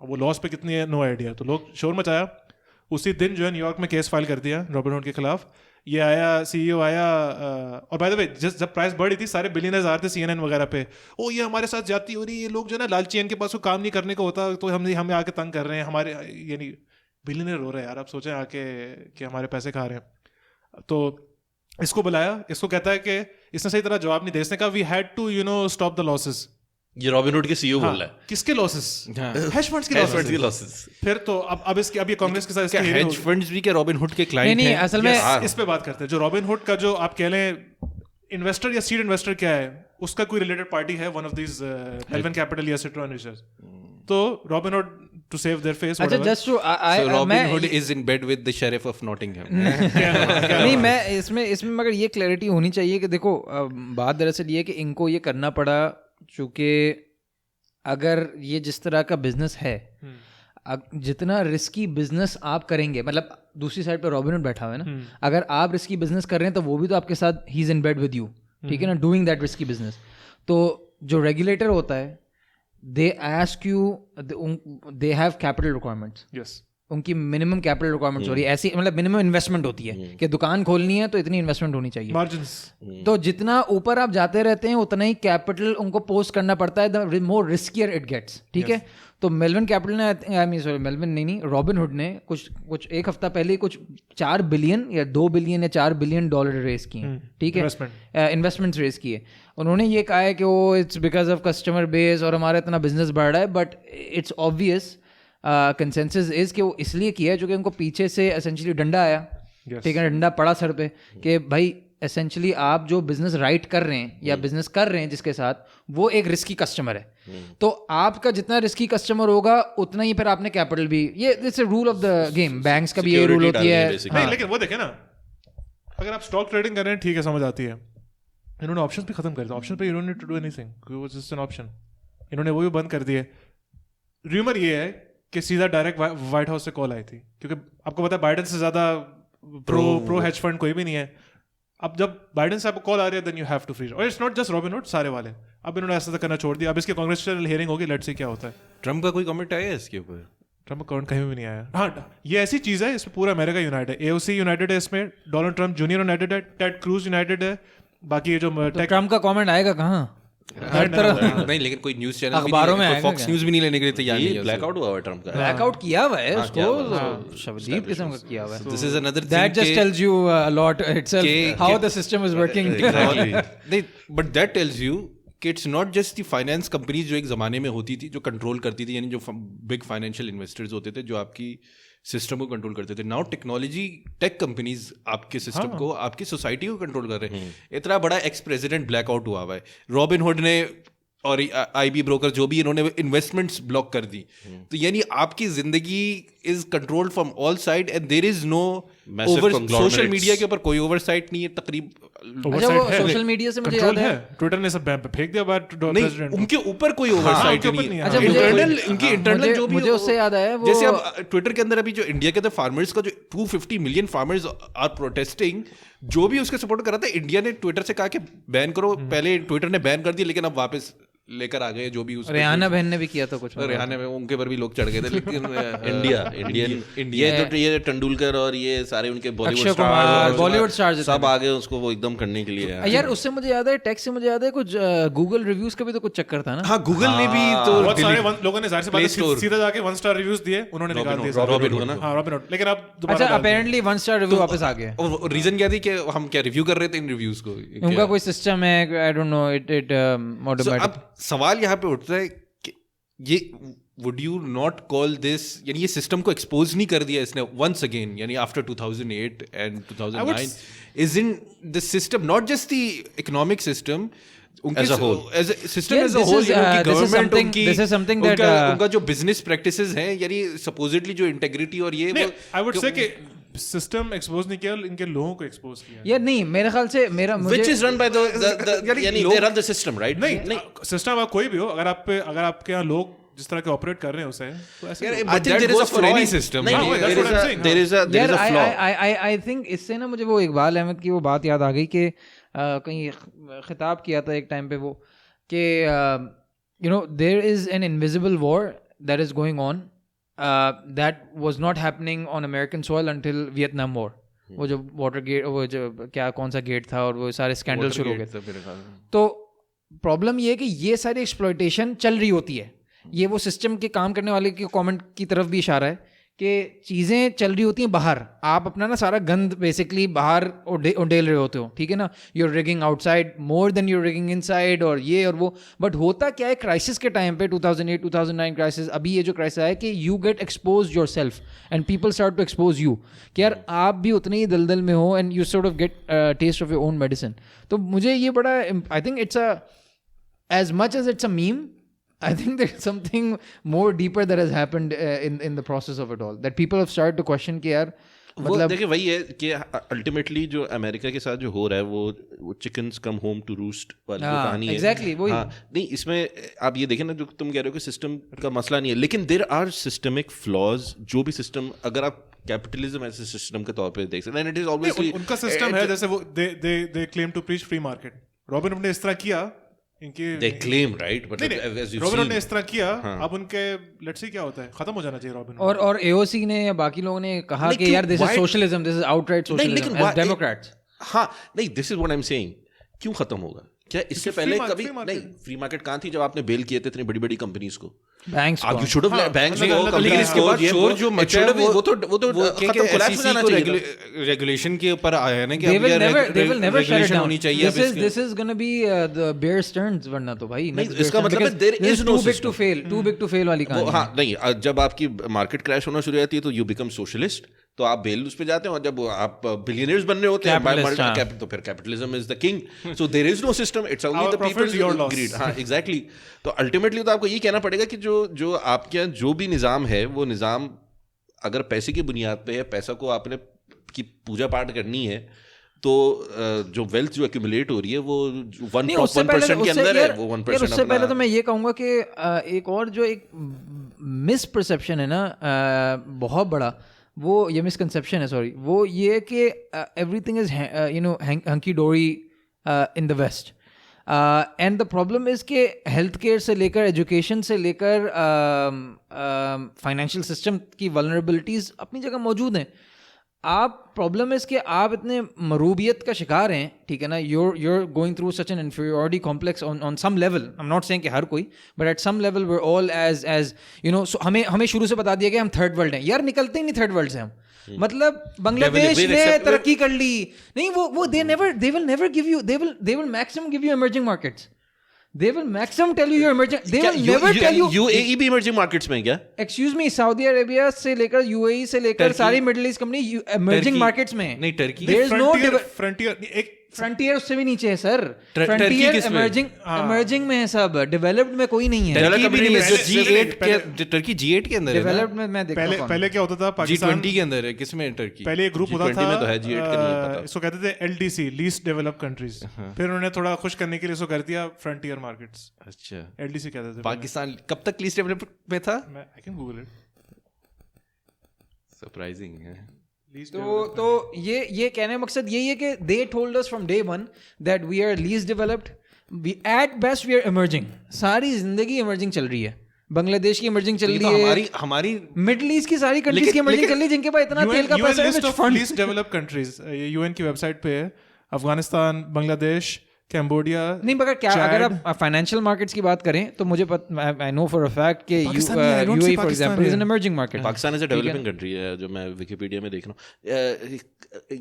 वो लॉस पे कितनी है नो आइडिया तो लोग शोर मचाया उसी दिन जो है न्यूयॉर्क में केस फाइल कर दिया Robinhood के खिलाफ ये आया CEO आया और बाय द वे जब प्राइस बढ़ी थी सारे बिलियनर्स आ रहे थे CNN वगैरह पे ये हमारे साथ जाती हो रही है ये लोग जो है ना लालची इनके पास कोई काम नहीं करने को होता तो हमें आके तंग कर रहे हैं हमारे यानी बिलियनर हो रहे हैं यार आप सोचें आके कि हमारे पैसे खा रहे हैं तो इसको बुलाया इसको कहता है कि इसने सही तरह जवाब नहीं दे इसने कहा we had to stop the losses ये Robinhood के CEO बोल रहा है किसके लॉसेस हेज फंड्स के लॉसेस फिर तो अब ये कांग्रेस के साथ इसकी हेज फंड्स भी क्या Robinhood के क्लाइंट हैं नहीं असल में इस पे बात करते हैं जो Robinhood का जो आप कह लें इन्वेस्टर या सीड इन्वेस्टर क्या है उसका कोई रिलेटेड पार्टी है वन ऑफ दिस हेल्वन कैपिटल या सिट्रॉन रिसर्च तो Robinhood to save their face अच्छा just to so Robinhood is in bed with the sheriff of Nottingham नहीं मैं इसमें मगर ये क्लैरिटी होनी चाहिए कि देखो बात दरअसल ये कि इनको ये करना पड़ा चूँकि अगर ये जिस तरह का बिजनेस है जितना रिस्की बिजनेस आप करेंगे मतलब दूसरी साइड पे Robinhood बैठा हुआ है ना अगर आप रिस्की बिजनेस कर रहे हैं तो वो भी तो आपके साथ he is in bed with you ठीक है ना डूइंग दैट रिस्की बिजनेस तो जो रेगुलेटर होता है they ask you they have capital requirements yes उनकी मिनिमम कैपिटल रिक्वायरमेंट्स हो रही है, ऐसी मतलब मिनिमम इन्वेस्टमेंट होती है कि दुकान खोलनी है तो इतनी इन्वेस्टमेंट होनी चाहिए, मार्जिन्स। तो जितना ऊपर आप जाते रहते हैं उतना ही कैपिटल उनको पोस्ट करना पड़ता है, the more riskier it gets, ठीक है। तो मेलविन कैपिटल ने, आई मीन सॉरी मेलविन नहीं, रॉबिनहुड ने कुछ एक हफ्ता पहले कुछ 4 बिलियन या 2 बिलियन या 4 बिलियन डॉलर रेस किए, ठीक है, इन्वेस्टमेंट्स रेस किए। उन्होंने ये कहा है कि वो it's because of customer base और हमारा इतना बिजनेस बढ़ रहा है, but it's obvious consensus is कि वो इसलिए किया है क्योंकि उनको पीछे से एसेंशियली डंडा आया, ठीक है, डंडा पड़ा सर पे कि भाई एसेंशियली आप जो बिजनेस राइट कर रहे हैं या बिजनेस कर रहे हैं जिसके साथ, वो एक रिस्की कस्टमर है, तो आपका जितना रिस्की कस्टमर होगा उतना ही फिर आपने कैपिटल भी, ये it's a rule of the game, banks का भी ये रूल होती है। नहीं लेकिन वो देखे ना, अगर आप स्टॉक ट्रेडिंग कर रहे हैं ठीक है, समझ आती है, इन्होंने ऑप्शंस भी खत्म कर दिया, ऑप्शन पे you don't need to do anything, it was just an option, इन्होंने वो भी बंद कर दिए। रूमर ये है कि सीधा डायरेक्ट व्हाइट हाउस से कॉल आई थी, क्योंकि आपको पता है बाइडेन से ज्यादा प्रो हेज फंड कोई भी नहीं है। अब जब बाइडेन से आपको कॉल आ रही है then you have to freeze, और इट्स नॉट जस्ट रॉबिनहुड, सारे वाले। अब इन्होंने ऐसा करना छोड़ दिया, अब इसकी कांग्रेचुलेशन हियरिंग होगी, लेट्स सी क्या होता है। ट्रम्प का कोई कमेंट आया है इसके ऊपर? ट्रम्प अकाउंट कहीं भी नहीं आया। हाँ, ये ऐसी चीज़ है, इसमें पूरा अमेरिका यूनाइटेड है, AOC यूनाइटेड है इसमें, डोनाल्ड ट्रम्प जूनियर यूनाइटेड है, टेड क्रूज यूनाइटेड है, बाकी ये जो ट्रम्प का कमेंट आएगा कहाँ? हर तरह नहीं, लेकिन कोई न्यूज़ चैनल अखबारों में आएगा, फॉक्स न्यूज़ भी नहीं लेने के लिए तैयार नहीं है। ब्लैकआउट हुआ है ट्रम्प का, ब्लैकआउट किया हुआ है उसको, शबदीप किस्म का किया हुआ है। This is another That just tells you a lot itself how the system is working. नहीं, बट दैट टेल्स यू कि it's not just the finance companies जो एक ज़माने में होती थी, जो कंट्रोल करती थी, यानी जो बिग फाइनेंशियल इन्वेस्टर्स होते थे जो आपकी सिस्टम को कंट्रोल करते थे। नाउ टेक्नोलॉजी टेक कंपनीज आपके सिस्टम को, आपकी सोसाइटी को कंट्रोल कर रहे हैं। इतना बड़ा एक्स प्रेसिडेंट ब्लैकआउट हुआ हुआ है, रॉबिनहुड ने और IB ब्रोकर जो भी, इन्होंने इन्वेस्टमेंट्स ब्लॉक कर दी, तो यानी आपकी जिंदगी is controlled from all side and there is no over, social media के ऊपर कोई ओवरसाइट नहीं है तकरीब। अच्छा, वो सोशल मीडिया से मुझे याद है ट्विटर ने सब फेंक दिया बात प्रेसिडेंट, उनके ऊपर कोई ओवरसाइट नहीं है। अच्छा, इंटरनल, इनकी इंटरनल जो भी, मुझे उससे याद आया वो, जैसे अब ट्विटर के अंदर अभी जो इंडिया के फार्मर्स का जो 250 मिलियन फार्मर्स आर प्रोटेस्टिंग, जो भी उसके सपोर्ट कर रहा था, इंडिया ने ट्विटर से कहा कि बैन करो, पहले ट्विटर ने बैन कर दिया लेकिन अब वापस लेकर आ गए, जो भी उसको रेहाना बहन ने भी किया था कुछ, रेहाना में उनके पर भी लोग चढ़ गए थे, लेकिन इंडिया ये तेंदुलकर और ये सारे उनके अक्षय कुमार बॉलीवुड स्टार्स सब आ गए उसको वो एकदम करने के लिए। यार उससे मुझे याद है, टेक से मुझे याद है कुछ गूगल रिव्यूज का भी तो कुछ चक्कर था ना। हाँ, गूगल ने भी तो बहुत सारे लोगों ने जाहिर सी बात है सीधा जाके 1 स्टार रिव्यूज दिए, उन्होंने निकाल दिए रॉबिनहुड, लेकिन अब अच्छा अपेरेंटली 1 स्टार रिव्यू वापस आ गया। और रीजन क्या थी कि हम क्या रिव्यू कर रहे थे इन रिव्यूज को, उनका कोई सिस्टम है, I don't know, it automatic. अब सवाल यहाँ पे उठता है कि ये would you not call this, यानी ये सिस्टम को एक्सपोज नहीं कर दिया इसने वंस अगेन, यानी after 2008 and 2009, is in the system not just the economic system as a whole, as a system as a whole, उनका जो बिजनेस प्रैक्टिसेस हैं, यानी सपोजिटली जो इंटेग्रिटी और ये, आई वुड से कि सिस्टम एक्सपोज नहीं किया, इनके लोगों को एक्सपोज किया। यार नहीं, मेरे ख्याल से मेरा which is run by the यानी they run the system, right? नहीं, सिस्टम आप कोई भी हो, अगर आपके यहाँ लोग जिस तरह के ऑपरेट कर रहे हैं उसे, तो ऐसे I think there is a flaw in system. There is a flaw. I think इससे ना मुझे वो इकबाल अहमद की वो बात याद आ गई कि कहीं खिताब किया था एक टाइम पे वो कि you know there is an invisible war that is going on that was not happening on American soil until Vietnam War. वो जो वाटर गेट, वो जो क्या कौन सा गेट था और वो सारे स्कैंडल शुरू हो गए। तो प्रॉब्लम ये है कि ये सारी एक्सप्लॉयटेशन चल रही होती है, ये वो सिस्टम के काम करने वाले के कमेंट की तरफ भी इशारा है कि चीज़ें चल रही होती हैं बाहर, आप अपना ना सारा गंद बेसिकली बाहर उडेल रहे होते हो, ठीक है ना, you're rigging outside more than you're rigging inside और ये और वो। बट होता क्या है क्राइसिस के टाइम पे, 2008-2009 क्राइसिस, अभी ये जो क्राइसिस है कि you get expose yourself and people start to expose you कि यार आप भी उतने ही दलदल में हो and you sort of get taste of your own medicine. तो मुझे ये बड़ा, I think it's a, as much as it's a meme, I think there's something more deeper that has happened in the process of it all, that people have started to question कि यार मतलब देखिए वही है कि ultimately जो America के साथ जो हो रहा है वो chickens come home to roost वाली कहानी है। एग्जैक्टली वही। हाँ, नहीं इसमें आप ये देखें ना, जो तुम कह रहे हो कि सिस्टम का मसला नहीं है, लेकिन देयर आर सिस्टमिक फ्लॉज। जो भी सिस्टम, अगर आप कैपिटलिज्म ऐसे सिस्टम के तौर पे देख सकते हैं, इट इज ऑब्वियसली उनका सिस्टम है, जैसे वो they claim to preach free market. Robinhood ने इस तरह किया, इनकी they claim, right? But as you've Robinhood seen, ने इस तरह किया, अब उनके लेट्स सी क्या होता है, खत्म हो जाना चाहिए रॉबिनहुड। और AOC ने या बाकी लोगों ने कहा कि यार this is socialism, this is outright socialism as Democrats. हाँ नहीं, this is what I am saying, क्यों खत्म होगा? क्या इससे पहले कभी नहीं फ्री मार्केट कहाँ थी जब आपने बेल किए थे इतनी बड़ी बड़ी कंपनीज को? Banks You should have banks लेकिन इसके बाद शोर जो मचा है वो तो खत्म collapse हो जाना चाहिए। रेगुलेशन के ऊपर आया है ना कि they will never shut it regulation down. होनी चाहिए। This is gonna be the Bear Stearns वरना तो भाई नहीं, इसका मतलब है there is no too big to fail, too big to fail वाली कहानी। हाँ नहीं, जब आपकी मार्केट क्रैश होना शुरू हो जाती है तो यू बिकम सोशलिस्ट, तो आप बेल उस पे जाते हैं, और जब आप बिलियनियर्स बनने होते हैं तो फिर capitalism is the king, so there is no system, it's only the people's greed. हाँ एग्जैक्टली, तो अल्टीमेटली तो आपको ये कहना पड़ेगा कि जो आपके यहाँ जो भी निज़ाम है वो निज़ाम अगर पैसे की बुनियाद पे है, पैसा को आपने की पूजा पाठ करनी है, तो जो वेल्थ जो एक्यूमुलेट हो रही है वो 1% के अंदर है, वो 1%। उससे पहले तो मैं ये कहूँगा कि एक और जो एक मिसपरसेप्शन है ना बहुत बड़ा, वो ये मिसकंसेप्शन है, सॉरी, वो ये कि everything is hunky dory in the West, and the problem is कि हेल्थ केयर से लेकर एजुकेशन से लेकर फाइनेंशियल सिस्टम की वल्नरेबिलिटीज़ अपनी जगह मौजूद हैं। आप प्रॉब्लम इज़ कि आप इतने मरूबियत का शिकार हैं, ठीक है ना, you're going through such an inferiority complex on some level. I'm not saying कि हर कोई, but at some level we're all as you know, so हमें शुरू से बता दिया गया हम थर्ड वर्ल्ड हैं। यार निकलते ही नहीं थर्ड वर्ल्ड से हम, मतलब बांग्लादेश ने तरक्की कर ली नहीं, वो they will never give you, they will maximum give you emerging markets. They will maximum tell you you're emerging. They will never tell you. UAE भी emerging markets में क्या? Excuse me, सऊदी अरेबिया से लेकर UAE से लेकर सारी middle east company emerging markets में। नहीं Turkey, there is no frontier, एक फ्रंटियर उससे भी नीचे है सर। फ्रंटियर emerging में है सब, डेवलप्ड में कोई नहीं है। टर्की भी नहीं है, जो G8 के, टर्की G8 के अंदर है। डेवलप्ड में मैं देखता हूं पहले क्या होता था, पाकिस्तान G20 के अंदर है, किसमें है टर्की? पहले एक ग्रुप होता था, में तो है, G8 का नहीं पता। इसको कहते थे LDC, लीस्ट डेवलप्ड कंट्रीज, फिर उन्होंने थोड़ा खुश करने के लिए इसको कर दिया फ्रंटियर मार्केट्स। अच्छा, LDC कहते थे। पाकिस्तान कब तक लीस्ट डेवलप्ड में था? I can Google it, surprising है। तो ये कहने का मकसद यही है कि they told us from day one that we are least developed, we at best we are emerging। सारी जिंदगी emerging चल रही है, बांग्लादेश की emerging चल रही है, हमारी मिडिल ईस्ट की सारी कंट्रीज की emerging चल रही है जिनके पास इतना तेल का पैसा है, which fund least developed countries ये UN की वेबसाइट पे है, अफगानिस्तान, बांग्लादेश, कैम्बोडिया। नहीं मगर क्या अगर आप फाइनेंशियल मार्केट्स की बात करें तो मुझे I know for a fact कि UAE for example is an emerging market. Pakistan is a developing country है, जो मैं विकिपीडिया में देख रहा हूँ।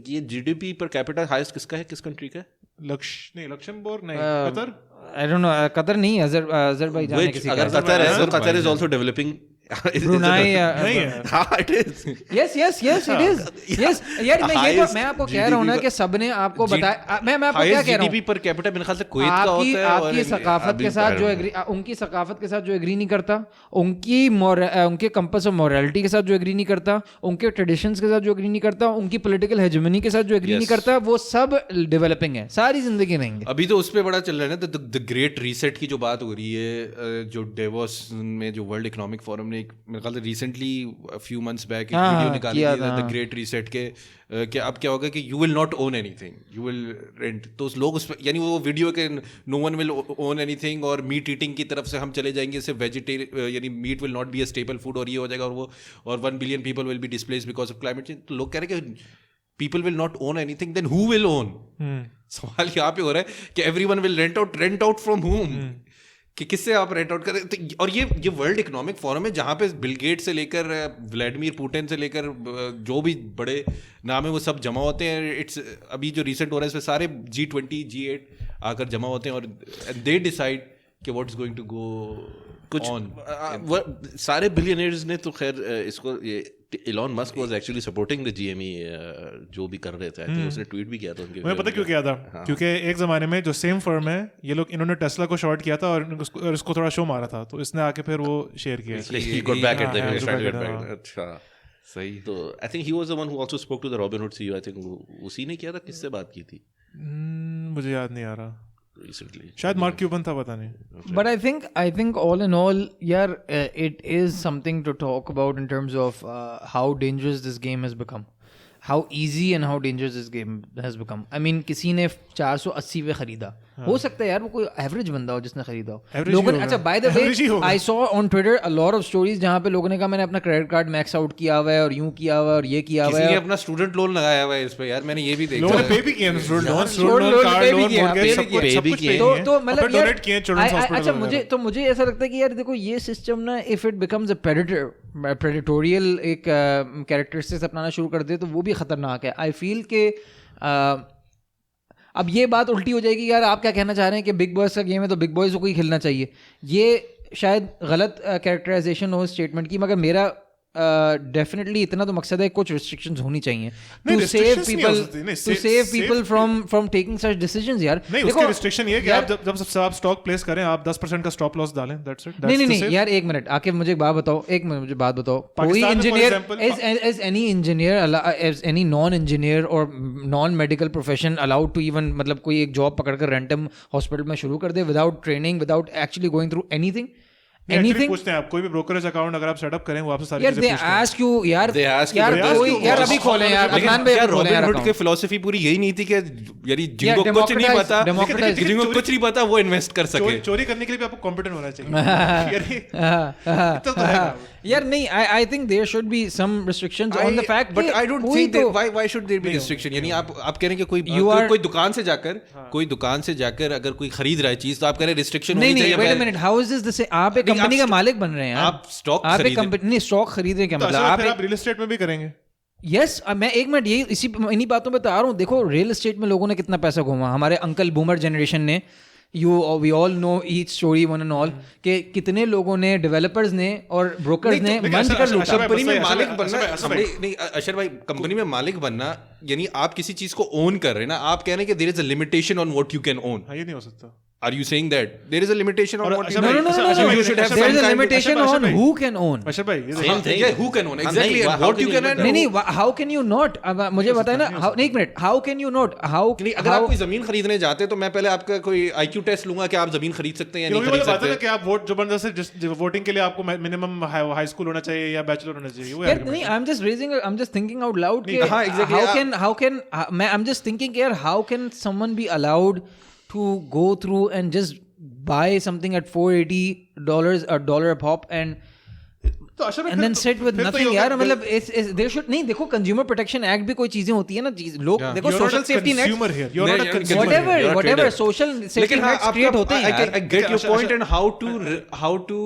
ये जीडीपी पर कैपिटा हाईएस्ट किसका है, किस कंट्री का है? लक्ष्मबर्ग नहीं, Qatar. I don't know, Qatar नहीं, अजरबैजान है किसी का। अगर कतर है तो कतर इज आल्सो डेवलिपिंग। ब्रुनाई हाँ it is, yes it is, yes यार मैं आपको कह रहा हूँ ना कि सबने आपको बताया, मैं आपको क्या कह रहा हूँ, जीडीपी पर कैपिटा मेरे ख्याल से कुवैत का होता है। आपकी सकाफत के साथ जो उनकी सकाफत के साथ जो एग्री नहीं करता, उनके कंपस ऑफ मोरालिटी के साथ जो एग्री नहीं करता, उनके ट्रेडिशंस के साथ जो एग्री नहीं करता, उनकी पॉलिटिकल हेजेमनी के साथ जो एग्री नहीं करता, वो सब डेवलपिंग है, सारी जिंदगी रहेंगे। अभी तो उस पे बड़ा चल रहा है ना, द ग्रेट रीसेट की जो बात हो रही है, जो डेवोस में जो वर्ल्ड इकोनॉमिक फोरम ने मेरे ख्याल से रिसेंटली फ्यू मंथ्स बैक एक वीडियो निकाली थी, द ग्रेट रीसेट के कि अब क्या होगा कि you will not own anything, you will rent. तो लोग उस यानी वो वीडियो के no one will own anything और मीट ईटिंग की तरफ से हम चले जाएंगे, सिर्फ वेजिटेरियन यानी meat will not be a staple food, और ये हो जाएगा, और 1 billion people will be displaced because of climate change. तो लोग कह रहे हैं कि people will not own anything, then who will own? सवाल यहाँ पे हो रहा है कि everyone will rent out from home, कि किससे आप रेंट आउट करें? तो और ये वर्ल्ड इकोनॉमिक फोरम है जहाँ पे बिल गेट से लेकर व्लादिमीर पुतिन से लेकर जो भी बड़े नाम है वो सब जमा होते हैं। इट्स अभी जो रिसेंट हो रहा है इसमें सारे G20 G8 आकर जमा होते हैं, और दे डिसाइड कि what is going to go कुछ ऑन। सारे बिलियनियर्स ने तो खैर इसको, ये Elon Musk was actually supporting the GME जो भी कर रहे थे, आई थिंक उसने ट्वीट भी किया था उनके। मुझे पता क्यों किया था, क्योंकि एक ज़माने में जो सेम फर्म है ये लोग, इन्होंने टेस्ला को शॉर्ट किया था और इसको थोड़ा शो मारा था, तो इसने आके फिर वो शेयर किया। He got back at them, he tried to get back. अच्छा सही। तो I think he was the one who also spoke to the Robinhood CEO, I think उसी ने किया था। किससे बात की थी मुझे याद नहीं आ रहा, रिसेंटली शायद मार्क क्यूबन था, पता नहीं। But I think all in all, yeah, it is something to talk about in terms of how dangerous this game has become. How easy and how dangerous this game has become. I mean किसी ने 480 पे खरीदा, हो सकता है यार वो कोई एवरेज बंदा हो जिसने खरीदा हो. लोगों ने, अच्छा by the way I saw on Twitter a lot of stories जहां पे लोगों ने कहा मैंने अपना क्रेडिट कार्ड मैक्स आउट किया हुआ है और यूं किया हुआ है और ये किया हुआ है. किसी ने अपना स्टूडेंट लोन लगाया हुआ है इस पे यार, मैंने ये भी देखा. लोगों ने पे भी किए, student loan, card loan, mortgage, सब कुछ पे. तो मतलब यार डोनेट किए चिल्ड्रंस हॉस्पिटल. अच्छा मुझे ऐसा लगता है कि यार देखो ये सिस्टम ना इफ इट बिकम्स अ प्रेडेटोरियल एक कैरेक्टरिस्टिक्स अपनाना शुरू कर दे तो वो भी खतरनाक है. आई फील के अब ये बात उल्टी हो जाएगी यार, आप क्या कहना चाह रहे हैं कि बिग बॉयज का गेम है तो बिग बॉयज को ही खेलना चाहिए. ये शायद गलत कैरेक्टराइजेशन हो स्टेटमेंट की, मगर मेरा डेफिनेटली इतना तो मकसद है कुछ रिस्ट्रिक्शंस होनी चाहिए to save people from taking such decisions. यार नहीं, उसकी रिस्ट्रिक्शन ये है कि आप जब आप स्टॉक प्लेस करें आप 10% का स्टॉप लॉस डालें. That's it. नहीं यार एक मिनट आके मुझे एक बात बताओ. कोई engineer as any engineer as any non engineer और non medical profession allowed to even मतलब कोई एक जॉब पकड़कर रैंडम हॉस्पिटल में शुरू कर दे without training, without actually going through anything. पूछते हैं आप कोई भी ब्रोकरेज अकाउंट अगर आप सेटअप करें वो आपसे सारी चीजें पूछते हैं. ask you यार कोई यार अभी खोलें यार अदनान भाई खोलें यार. रॉबिनहुड की फिलॉसफी पूरी यही नहीं थी कि यानी जिनको कुछ नहीं पता वो इन्वेस्ट कर सके. चोरी करने के लिए भी आपको कॉम्पिटेंट होना चाहिए. यार नहीं, I think there should be some restrictions on the fact, but I don't think why should there be restriction. यानी आप कह रहे हैं कि कोई दुकान से जाकर अगर कोई खरीद रहा है चीज तो आप कह रहे हैं रिस्ट्रिक्शन होनी चाहिए. Wait a minute, how is this? आप एक कंपनी का मालिक बन रहे हैं, आप स्टॉक खरीद रहे हैं क्या मतलब आप रियल एस्टेट में भी करेंगे? यस मैं एक मिनट यही इन्हीं बातों पे बता रहा हूँ. देखो रियल एस्टेट में लोगों ने कितना पैसा घूमा, हमारे अंकल बूमर जनरेशन ने, we all know each story one and all कि कितने लोगों ने, डेवलपर्स ने और ब्रोकर्स ने मंच कर लूटा. कंपनी में मालिक बनना नहीं अशर भाई, कंपनी में मालिक बनना यानी आप किसी चीज को ओन कर रहे हैं ना. आप कह रहे हैं कि there is a limitation on what you can own. ये नहीं हो सकता. Are you saying that there is a limitation on what you No. you should have there is a limitation on who can own. अशर भाई Same thing. Yeah, who can own exactly and what you can own. नहीं how can you not? अब मुझे बताए ना, एक minute, how can you not? अगर आप कोई जमीन खरीदने जाते हैं तो मैं पहले आपका कोई IQ टेस्ट लूंगा कि आप जमीन खरीद सकते हैं या नहीं खरीद सकते. कि आप वोट जबरदस्ती वोटिंग के लिए आपको मिनिमम हाई स्कूल होना चाहिए या बैचलर होना चाहिए. वो यार नहीं, I'm just thinking out loud कि how can I'm just thinking यार how can someone be allowed to go through and just buy something at $480 $1 a pop and then sit with nothing. यार मतलब there should नहीं, देखो consumer protection act भी कोई चीजें होती है ना, लोग देखो social safety net whatever social safety nets create होते हैं यार. I get your point and how to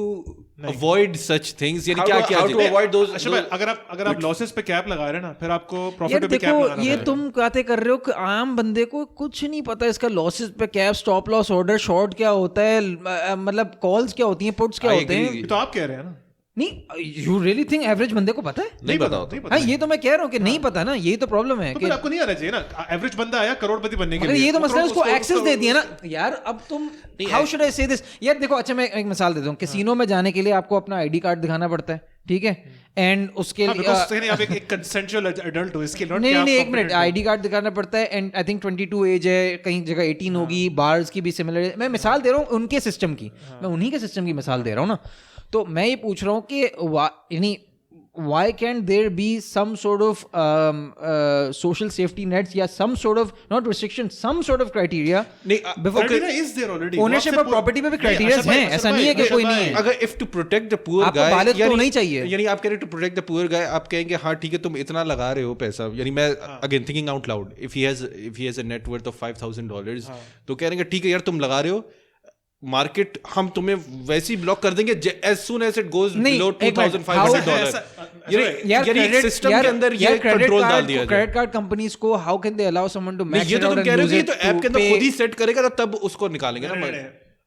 avoid such things. यानी क्या how to avoid those. अगर आप लॉसेस पे कैप लगा रहे हैं ना, फिर आपको प्रॉफिट पे कैप लगाना है. ये तुम बातें कर रहे हो कि आम बंदे को कुछ नहीं पता इसका लॉसेस पे cap, stop loss order, short क्या होता है, मतलब कॉल्स क्या होती हैं, पुट्स क्या होते हैं. तो आप कह रहे हैं ना. नहीं, यू रियली थिंक एवरेज बंदे को पता है? नहीं पता होता. हाँ, ये तो मैं कह रहा हूँ कि नहीं पता ना, यही तो प्रॉब्लम है. तो आपको नहीं आना चाहिए ना. एवरेज बंदा आया करोड़पति बनने के लिए, ये तो मसला है, उसको एक्सेस दे दिया ना यार. अब तुम हाउ शुड आई से दिस यार. देखो अच्छा मैं एक मिसाल देता हूँ. कैसीनो में जाने के लिए आपको अपना आईडी कार्ड दिखाना पड़ता है, ठीक है, एंड उसके लिए आप एक कंसेंचुअल एडल्ट हो, इसके लिए नहीं एक मिनट, आईडी कार्ड दिखाना पड़ता है एंड आई थिंक 22 एज है, कहीं जगह 18 होगी. बार्स की भी सिमिलर है. मैं मिसाल दे रहा हूँ उनके सिस्टम की, मैं उन्हीं के सिस्टम की मिसाल दे रहा हूँ ना. तो मैं ये पूछ रहा हूँ कि यानी why can't there be some sort of social safety nets या some sort of not restriction, some sort of criteria before is there already. ownership of property पे भी criteria हैं, ऐसा नहीं है कि कोई नहीं है. अगर if to protect the poor guy, आपको बालिग तो नहीं चाहिए. यानी आप कह रहे हो to protect the poor guy, आप कहेंगे हाँ ठीक है तुम इतना लगा रहे हो पैसा. यानी मैं again thinking out loud, if he has a net worth of $5,000 तो कह रहे हैं ठीक है यार तुम लगा रहे हो, मार्केट हम तुम्हें वैसे ही ब्लॉक कर देंगे as soon as it goes below $2,500. यार सिस्टम के अंदर ये कंट्रोल डाल दिया जाए. क्रेडिट कार्ड कंपनीज को how can they allow someone to max ये it तो out तुम कह रहे हो कि तो ऐप के अंदर खुद ही pay? सेट करेगा तब उसको निकालेंगे ना.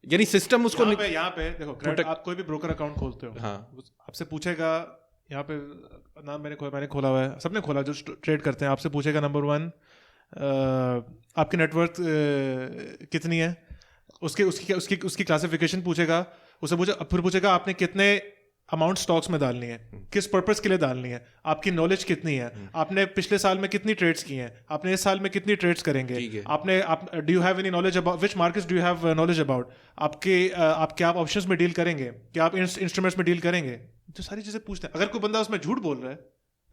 यानी सिस्टम उसको यहाँ पे देखो, आप कोई भी ब्रोकर अकाउंट खोलते हो, आपसे पूछेगा, यहाँ पे नाम मैंने खोला हुआ है, सबने खोला जो ट्रेड करते हैं. आपसे पूछेगा नंबर 1 आपकी नेटवर्थ कितनी है, उसकी क्लासिफिकेशन पूछेगा, फिर पूछेगा आपने कितने अमाउंट स्टॉक्स में डालनी है, किस पर्पस के लिए डालनी है, आपकी नॉलेज कितनी है, आपने पिछले साल में कितनी ट्रेड्स की हैं, आपने इस साल में कितनी ट्रेड्स करेंगे, do you have any knowledge about which markets do you have knowledge about, क्या आप ऑप्शंस में डील करेंगे, क्या आप इंस्ट्रूमेंट्स में डील करेंगे. जो सारी चीजें पूछते हैं. अगर कोई बंदा उसमें झूठ बोल रहा है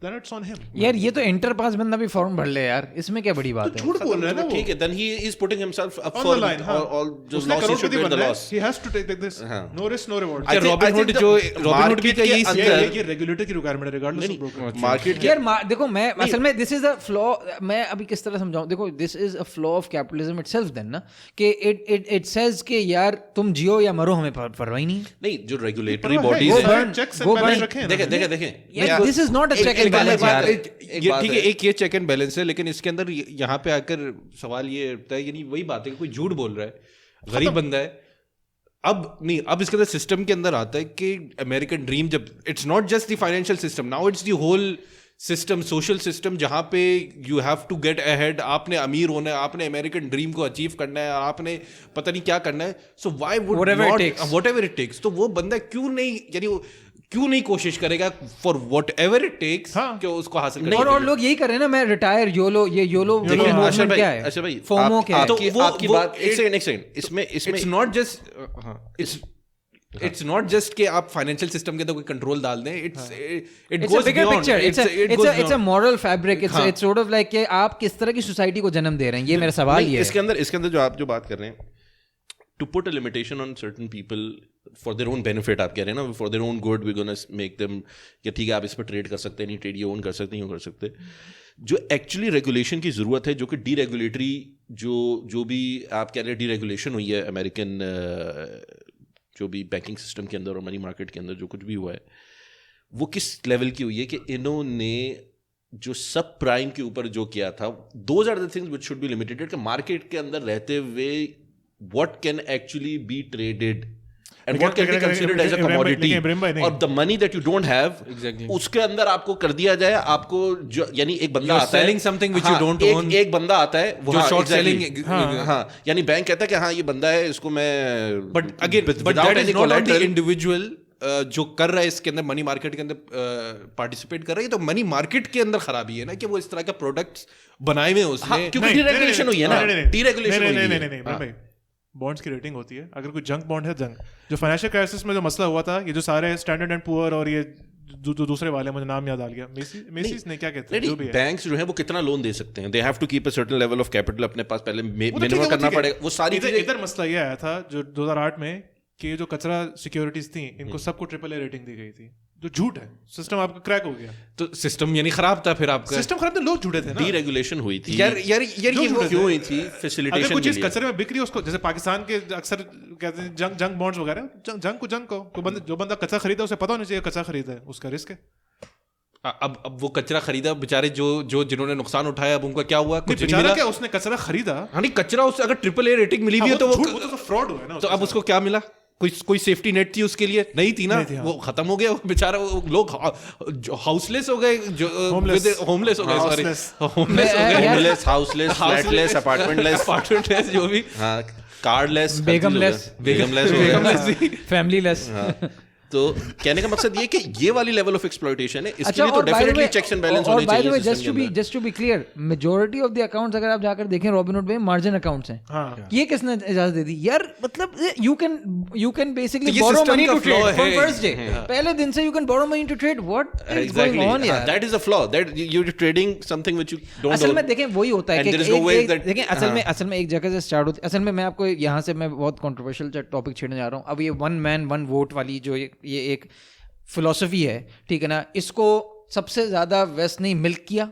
then it's on him. यार ये तो इंटर पास बंदा भी फॉर्म भर ले यार, इसमें क्या बड़ी बात है? झूठ बोल रहा है ना वो. ठीक है, then he is putting himself up On for the line, हाँ. all जो उसने losses should Crorepati be the बनना है. loss. He has to take this. No risk, no reward. I think- robin I think hood the जो robin hood भी market क्या के यही अंदर- ये रेगुलेटर की रिक्वायरमेंट है regardless of broker. मार्केट के यार देखो मैं असल में दिस इज अ फ्लॉ, मैं अभी किस तरह समझाऊं, देखो this is a flaw of capitalism itself then ना, कि इट सेज कि यार तुम जियो या मरो, हमें परवाह ही नहीं है. नहीं, जो रेगुलेटरी परवाह है, बॉडीज वो है, burn, checks and go balance burn. रखे हैं ना. देखें यार this is not a check and balance यार. ये ठीक है, एक ये चेक एंड बैलेंस है, लेकिन इसके अंदर यहाँ पे आकर सवाल ये उठता है, यानी वही बात है कि कोई झूठ बोल रहा है, गरीब बंदा है. अब इसके अंदर सिस्टम के अंदर आता है कि अमेरिकन ड्रीम, जब it's not just the financial system, now it's the whole system, social system, जहाँ पे you have to get ahead. आपने अमीर होना है, आपने अमेरिकन ड्रीम को अचीव करना है, आपने पता नहीं क्या करना है. So why would whatever it takes, तो वो बंदा क्यों नहीं कोशिश करेगा for whatever it takes कि उसको हासिल करने. और लोग यही कर रहे हैं ना, मैं रिटायर योलो अच्छा क्या है, अच्छा भाई, फोमो क्या है. तो आपकी बात एक सेकंड इसमें it's not just it's not just कि आप फाइनेंशियल सिस्टम के अंदर कोई कंट्रोल डाल दें. It goes beyond. It's a moral fabric. It's sort of like कि आप किस तरह की सोसाइटी को जन्म दे रहे हैं. ये मेरा सवाल ये है. इसके अंदर जो आप जो बात कर रहे हैं, to put a limitation on certain people for their own benefit, आप कह रहे हैं ना, for their own good we're gonna make them कि ठीक है आप इस पर ट्रेड कर सकते हैं, नहीं ट्रेड ये ओन कर सकते हैं, यूँ कर सकते हैं. जो एक्चुअली रेगुलेशन की ज़रूरत है, जो कि डीरेगुलेटरी जो भी आप कह रहे हैं डीरेगुलेशन हुई है अमेरिकन जो भी बैंकिंग सिस्टम के अंदर और मनी मार्केट के अंदर जो कुछ भी हुआ है, वो किस लेवल की हुई है कि इन्होंने जो सब प्राइम के ऊपर जो किया था, those are the things which should be limited, कि मार्केट के अंदर रहते हुए what can actually be traded and what can be considered as a commodity, और the money that you don't have, उसके अंदर आपको कर दिया जाए. आपको यानी एक बंदा आता है selling something which you don't own, एक बंदा आता है जो short selling, हाँ, यानी बैंक कहता है कि हाँ ये बंदा है, इसको मैं, but that is not on the individual जो कर रहा है इसके अंदर, मनी मार्केट के अंदर पार्टिसिपेट कर रहा है. तो मनी मार्केट के अंदर खराबी है ना कि वो इस तरह के प्रोडक्ट्स बनाए हुए उसने, क्योंकि डीरेगुलेशन हुई है ना, डीरेगुलेशन हुई है. नहीं भाई, बॉन्ड्स की रेटिंग होती है. अगर कोई जंक बॉन्ड है, जो फाइनेंशियल क्राइसिस में जो मसला हुआ था, ये जो सारे स्टैंडर्ड एंड पुअर और ये जो दूसरे वाले, मुझे नाम याद आ गया, मेसीज ने क्या कहते हैं, जो भी है, बैंक्स जो है वो कितना लोन दे सकते हैं, they have to keep a certain level of capital अपने पास पहले मिनिमम करना पड़ेगा. वो सारी चीजें, इधर मसला ये आया था जो 2008 में कि जो कचरा सिक्योरिटीज थी, इनको सबको AAA रेटिंग दी गई थी, जो झूठ है. सिस्टम आपका क्रैक हो गया. तो सिस्टम यानी खराब था, फिर आपका सिस्टम खराब था, लोग झूठे थे ना. डीरेगुलेशन हुई थी यार ये क्यों हुई थी? फैसिलिटेशन. अगर कुछ चीज कचरे में बिक रही है, उसको, जैसे पाकिस्तान के अक्सर कहते हैं जंक बॉन्ड्स वगैरह, जंक को जो बंदा कचरा खरीदा उसे पता होना चाहिए कचरा खरीदा है, उसका रिस्क है. अब वो कचरा खरीदा, बेचारे जो जिन्होंने नुकसान उठाया, अब उनका क्या हुआ? कुछ नहीं मिला. क्या उसने कचरा खरीदा? हाँ नहीं, कचरा उससे अगर AAA रेटिंग मिली हुई है तो वो फ्रॉड हुआ है ना. तो अब उसको क्या मिला? कोई सेफ्टी नेट थी उसके लिए? नहीं थी ना. वो खत्म हो गया, बेचारा लोग हाउसलेस हो गए, जो होमलेस हो गए, होमलेस, हाउसलेस, फ्लैटलेस, अपार्टमेंटलेस, जो भी, हाँ, कार्डलेस, बेगमलेस, फैमिलीलेस. तो कहने का मकसद ये कि ये वाली लेवल ऑफ एक्सप्लॉयटेशन है, इसके लिए तो डेफिनेटली चेक्स एंड बैलेंस होने चाहिए. और just to be clear, majority of the accounts अगर आप जाकर देखें Robinhood में, मार्जिन अकाउंट्स हैं. ये किसने इजाजत दे दी यार? मतलब you can basically borrow money to trade from first day. पहले दिन से you can borrow money to trade. What is going on यार? That is a flaw, that you are trading something which you don't. असल में देखें वही होता है कि देखें असल में एक जगह से स्टार्ट होती है. असल में मैं आपको यहाँ से मैं बहुत कंट्रोवर्शियल टॉपिक छेड़ने जा रहा हूँ. अब ये वन मैन वन वोट वाली जो ये एक फिलॉसफी है, ठीक है ना, इसको सबसे ज़्यादा वेस्ट ने मिल्क किया,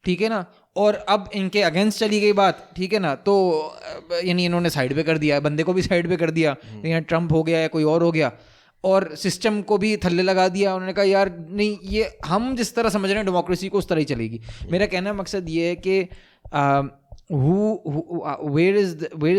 ठीक है ना, और अब इनके अगेंस्ट चली गई बात, ठीक है ना, तो यानी इन्होंने साइड पे कर दिया, बंदे को भी साइड पे कर दिया, यहाँ ट्रम्प हो गया या कोई और हो गया, और सिस्टम को भी थल्ले लगा दिया. उन्होंने कहा यार नहीं, ये हम जिस तरह समझ रहे हैं डेमोक्रेसी को उस तरह ही चलेगी. मेरा कहना मकसद ये है कि where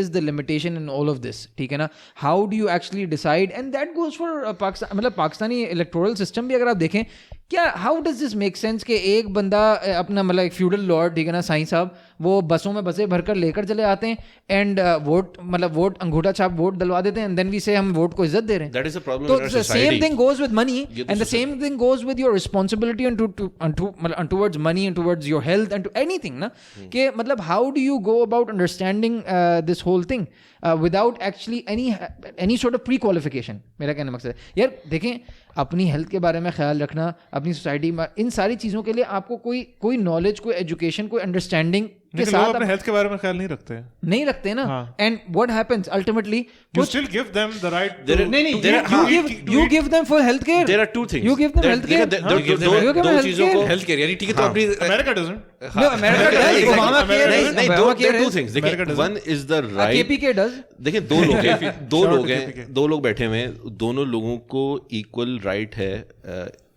is the limitation in all of this, ठीक है ना? How do you actually decide? And that goes for Pakistan. मतलब पाकिस्तानी इलेक्टोरल सिस्टम भी अगर आप देखें, क्या how does this make sense कि एक बंदा अपना मतलब एक फ्यूडल लॉर्ड, ठीक है ना, साईं साहब, वो बसों में बसें भरकर लेकर चले आते हैं एंड वोट अंगूठा छाप वोट डलवा देते हैं एंड देन वी से हम वोट को इज्जत दे रहे हैं. That is the problem तो in our same society. Thing goes with money ये तो and the same thing goes with your responsibility and towards money and towards your health and anything ना कि मतलब how do you go about understanding this whole thing without actually any sort of pre qualification. मेरा कहने का मकसद है यार देखें अपनी हेल्थ के बारे में ख्याल रखना, अपनी सोसाइटी में इन सारी चीज़ों के लिए आपको कोई नॉलेज, कोई एजुकेशन, कोई अंडरस्टैंडिंग के लेकिन लोग साथ अपने हेल्थ के बारे में ख्याल नहीं रखते हैं. नहीं रखते ना. And what happens ultimately You still give them the right to you give them for health care. There are two things. You give them health care. दो health चीजों care. को हेल्थ केयर यानी ठीक है. तो अपनी America doesn't. No, America does. Obama care does. नहीं Obama care two does. things. देखिए one is the right. KPK does. देखिए दो लोग हैं KPK. दो लोग बैठे हुए हैं, दोनों लोगों को इक्वल राइट है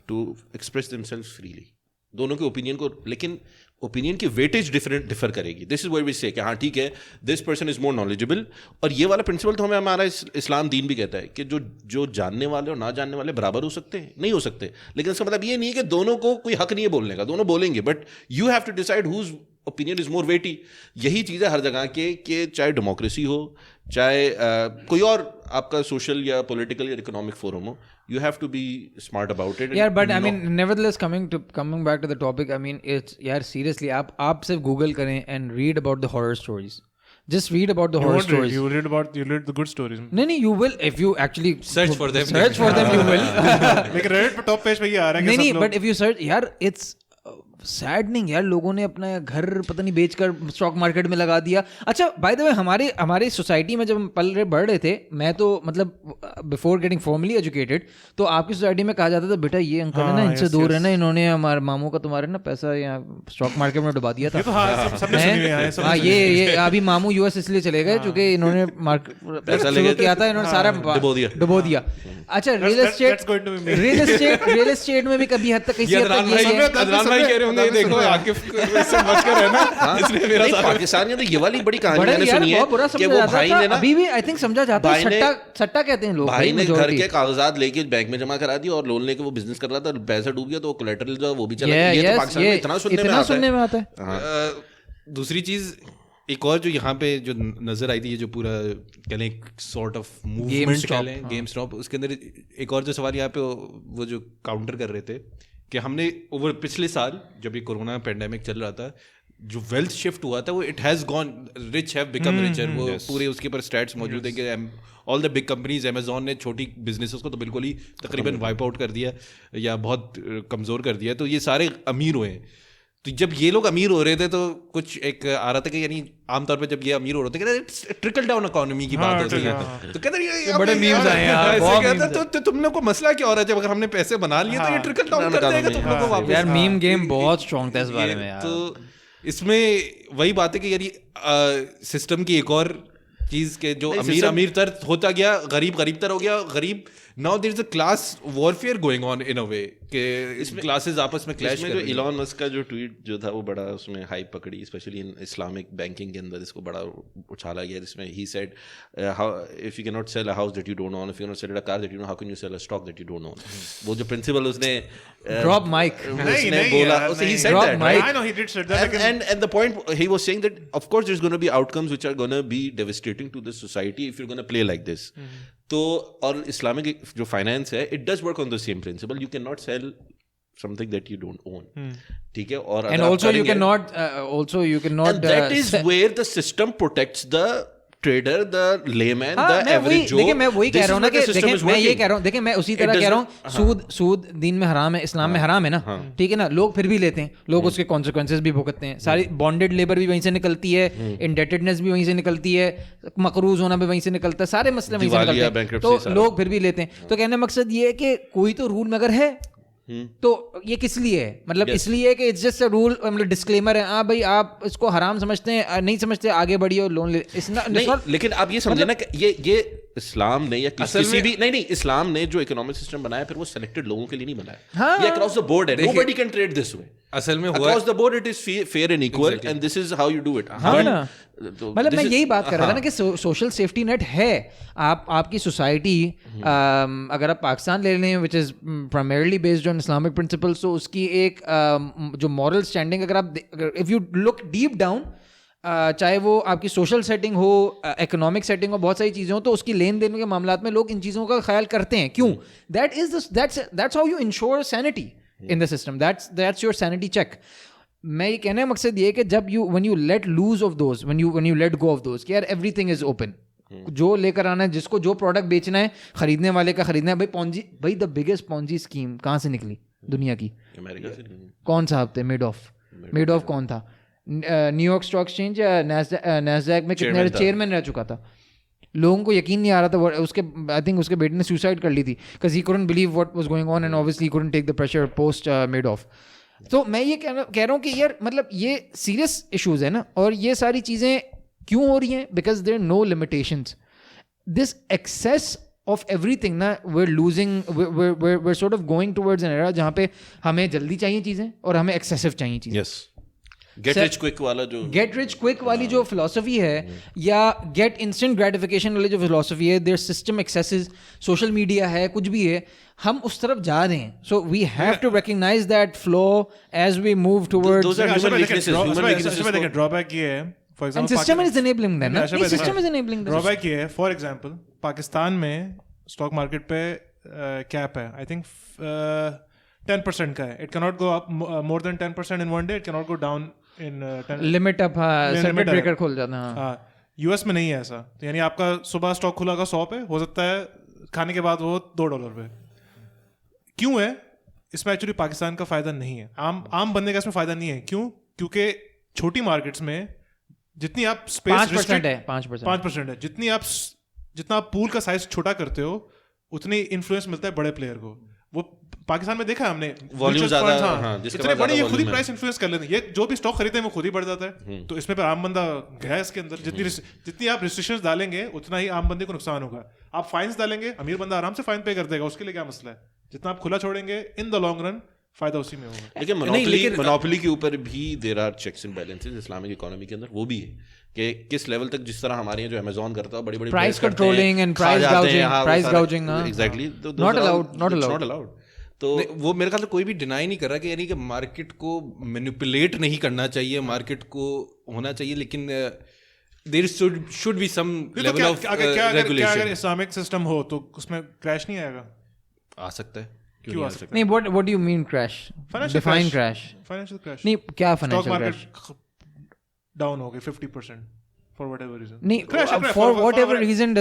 टू एक्सप्रेस देमसेल्व्स फ्रीली, दोनों के ओपिनियन को, लेकिन ओपिनियन की वेटेज डिफर करेगी. दिस इज व्हेयर वी से कि हाँ ठीक है this person is more knowledgeable. और ये वाला प्रिंसिपल तो हमें हमारा इस्लाम दीन भी कहता है कि जो जानने वाले और ना जानने वाले बराबर हो सकते हैं, नहीं हो सकते. लेकिन इसका मतलब ये नहीं है कि दोनों को कोई हक नहीं है बोलने का, दोनों बोलेंगे, but you have to decide whose opinion is more weighty. यही चीज़ है हर जगह के चाहे डेमोक्रेसी हो, चाहे कोई और आपका सोशल या पॉलिटिकल या इकोनॉमिक फोरम हो, you have to be smart about it. Yeah, but I mean, nevertheless, coming back to the topic, I mean, it's यार seriously, आप सिर्फ Google करें and read about the horror stories. Just read about the horror stories. You read the good stories. नहीं, you will if you actually search for them. Search for them, you will. लेकिन Reddit पे top page पे ये आ रहा है कि नहीं, but if you search, यार, it's सैडनिंग यार. लोगों ने अपना घर पता नहीं बेचकर स्टॉक मार्केट में लगा दिया. अच्छा, बाय द वे हमारे सोसाइटी में जब हम बढ़ रहे थे, मैं तो मतलब बिफोर गेटिंग फॉर्मली एजुकेटेड, तो आपकी सोसाइटी में कहा जाता था बेटा ये अंकल है ना, इनसे दूर है ना, इन्होंने हमारे मामू का तुम्हारे ना पैसा यहाँ स्टॉक मार्केट में डुबा दिया था. ये अभी मामू यूएस इसलिए चले गए क्योंकि इन्होंने पैसा लेके किया था, इन्होंने सारा डुबो दिया. अच्छा, रियल एस्टेट में भी कभी हद तक ये देखो आकिफ से बचकर है ना, इसलिए मेरा पाकिस्तान में तो ये वाली बड़ी कहानी मैंने सुनी है कि वो भाई ने ना, अभी भी आई थिंक समझा जाता है, सट्टा कहते हैं लोग. भाई ने घर के कागजात लेके बैंक में जमा करा दिया और लोन लेके वो बिजनेस कर रहा था, पैसा डूब गया तो कोलैटरल जो वो भी चला गया. ये तो पाकिस्तान में इतना सुनने में आता है. दूसरी चीज एक और जो यहाँ पे जो नजर आई थी, ये जो पूरा कह लें सॉर्ट ऑफ मूवमेंट कह लें, गेम स्टॉप, उसके अंदर एक और जो सवाल यहाँ पे वो जो काउंटर कर रहे थे कि हमने ओवर पिछले साल जब ये कोरोना पेंडेमिक चल रहा था, जो वेल्थ शिफ्ट हुआ था वो it has gone, rich have become richer. वो पूरे उसके ऊपर स्टैट्स मौजूद है कि all the big companies, Amazon ने छोटी बिजनेसेस को तो बिल्कुल ही तकरीबन वाइप आउट कर दिया या बहुत कमज़ोर कर दिया, तो ये सारे अमीर हुए हैं. तो जब ये लोग अमीर हो रहे थे तो कुछ एक आ रहा था कि यानी आमतौर पे जब ये अमीर हो रहे थे कहते ट्रिकल डाउन इकोनॉमी की बात होती है, तो कहते हैं बड़े मीम्स आए हैं, तो तुम लोग को मसला क्या हो रहा है, जब अगर हमने पैसे बना लिए तो ये ट्रिकल डाउन कर देगा तुम लोग को वापस. यार मीम गेम बहुत स्ट्रांग था इस बारे में यार. तो इसमें वही बात है कि यानी सिस्टम की एक और चीज के जो अमीर तर होता गया, गरीब तर हो गया. गरीब now there is a class warfare going on in a way कि इसमें क्लासेस आपस में क्लैश कर रही हैं. जो इलॉन मस्क का जो ट्वीट जो था वो बड़ा उसमें हाइप पकड़ी, स्पेशली इन इस्लामिक बैंकिंग के अंदर इसको बड़ा उछाला गया, जिसमें he said how if you can not sell a house that you don't own, if you can not sell a car that you know, how can you sell a stock that you don't own. वो जो principle उसने drop mic उसने बोला, उसने he said that, I know he did say that, and the point he was saying that of course there's going to be outcomes which are going to be devastating to the society if you're going to play like this. तो और Islamic जो finance है, it does work on the same principle, you can not sell something that you don't own. ठीक है. और and also you cannot and that is where the system protects the trader, the layman, the average Joe. देखिए मैं वही कह रहा हूँ ना कि देखिए मैं ये कह रहा हूँ, देखिए मैं उसी तरह कह रहा हूँ, सूद दीन में हराम है, इस्लाम में हराम है ना, ठीक है ना. लोग फिर भी लेते हैं, लोग उसके कॉन्सिक्वेंसेस भी भुगतते हैं. सारी बॉन्डेड लेबर भी वहीं से निकलती है, इंडेटेडनेस भी वहीं से निकलती है, मकरूज होना भी वहीं से निकलता है, सारे मसले वहीं से निकलते हैं, तो लोग फिर भी लेते हैं. तो कहने का मकसद ये है कि कोई तो रूल मगर है, तो ये किस लिए है, मतलब इसलिए कि इट्स जस्ट अ रूल, मतलब डिस्क्लेमर है. हाँ भाई आप इसको हराम समझते हैं, नहीं समझते, आगे बढ़िए और लोन ले. लेकिन आप ये समझे ना कि ये इस्लाम ने या किसी भी नहीं इस्लाम ने जो इकोनॉमिक सिस्टम बनाया फिर वो सिलेक्टेड लोगों के लिए नहीं बनाया. ये अक्रॉस द बोर्ड है, nobody can trade this way. असल में across the board it is fair and equal and this is how you do it. मतलब मैं यही बात कर रहा था ना कि सोशल सेफ्टी नेट है. आपकी सोसाइटी अगर आप पाकिस्तान ले लें which is primarily based on Islamic principles, तो उसकी एक जो मॉरल स्टैंडिंग अगर आप if you look deep down, चाहे वो आपकी सोशल सेटिंग हो, इकोनॉमिक सेटिंग हो, बहुत सारी चीज़ें हो, तो उसकी लेन देन के मामलात में लोग इन चीज़ों का ख्याल करते हैं. क्यों? That's how you ensure sanity in the system. That's your sanity check. मैं ये कहने का मकसद ये है कि जब when you let loose of those, when you let go of those, कि यार everything is open. जो लेकर आना है, जिसको जो प्रोडक्ट बेचना है, खरीदने वाले का खरीदना है. भाई द बिगेस्ट पॉन्जी स्कीम कहाँ से निकली दुनिया की? अमेरिका से. कौन साहब थे? मेडॉफ कौन था? न्यूयॉर्क स्टॉक एक्सचेंज या नैस्डैक में कितने चेयरमैन रह चुका था. लोगों को यकीन नहीं आ रहा था. उसके आई थिंक उसके बेटे ने सुसाइड कर ली थी because he couldn't believe what was going on and obviously couldn't take the pressure post Madoff. तो मैं ये कह रहा हूँ कि यार मतलब ये सीरियस इश्यूज है ना, और ये सारी चीज़ें क्यों हो रही हैं? Because there no limitations. This excess of everything ना, we're sort of going towards an era जहाँ पे हमें जल्दी चाहिए चीज़ें और हमें एक्सेसिव चाहिए चीज़ें. Yes. Get rich quick वाला जो get rich quick वाली जो philosophy है, या get instant gratification वाली जो philosophy है, their system excesses, social media है, कुछ भी है, हम उस तरफ जा रहे हैं. So we have to recognize that flaw as we move towards. Those are human weaknesses. Drawback ये है, for example, and system is enabling them. System is enabling them. Drawback ये है, for example, पाकिस्तान में स्टॉक मार्केट पे cap है, I think 10% का है. It cannot go up more than 10% in one day. It cannot go down in 10. Limit up, circuit breaker खोल जाता है. हाँ, यूएस में नहीं है ऐसा. तो यानी आपका सुबह स्टॉक खुला का 100 पे, हो सकता है खाने के बाद वो $2 पे. क्यों है? इसमें एक्चुअली पाकिस्तान का फायदा नहीं है, आम बंदे का इसमें फायदा नहीं है. क्यों? क्योंकि छोटी मार्केट्स में जितनी आप स्पेस 5% है, 5% है, जितना आप पूल का साइज छोटा करते हो उतनी इन्फ्लुएंस मिलता है बड़े प्लेयर को. वो पाकिस्तान में देखा हमने, वॉल्यूम ज्यादा, जितने बड़े ये खुद ही प्राइस इन्फ्लुएंस कर लेते हैं. ये जो भी स्टॉक खरीदते हैं वो खुद ही बढ़ जाता है. तो इसमें आम बंदा गया इसके अंदर. जितनी आप रिस्ट्रिक्शंस डालेंगे उतना ही आम बंदे को नुकसान होगा. आप फाइन्स डालेंगे, अमीर बंदा आराम से फाइन पे कर देगा, उसके लिए क्या मसला है. जितना आप खुला छोड़ेंगे, इन द लॉन्ग रन फायदा उसी में होगा. लेकिन मोनोपोली के ऊपर भी there are checks and balances Islamic economy के अंदर. वो भी है कि किस लेवल तक, जिस तरह हमारे यहाँ जो अमेज़न करता है, बड़ी price controlling and price gauging, exactly, not allowed. तो वो मेरे ख्याल से कोई भी डिनाई नहीं कर रहा कि यानी कि मार्केट को मैनिपुलेट नहीं करना चाहिए, मार्केट को होना चाहिए, लेकिन there should be some level of regulation. अगर इस्लामिक सिस्टम हो तो उसमें क्रैश नहीं आएगा? आ सकता है. क्यों आ सकता है? नहीं, what do you mean crash? Define crash. Financial crash. नहीं, क्या financial crash? डाउन हो गए 50% for whatever reason. नहीं, for whatever reason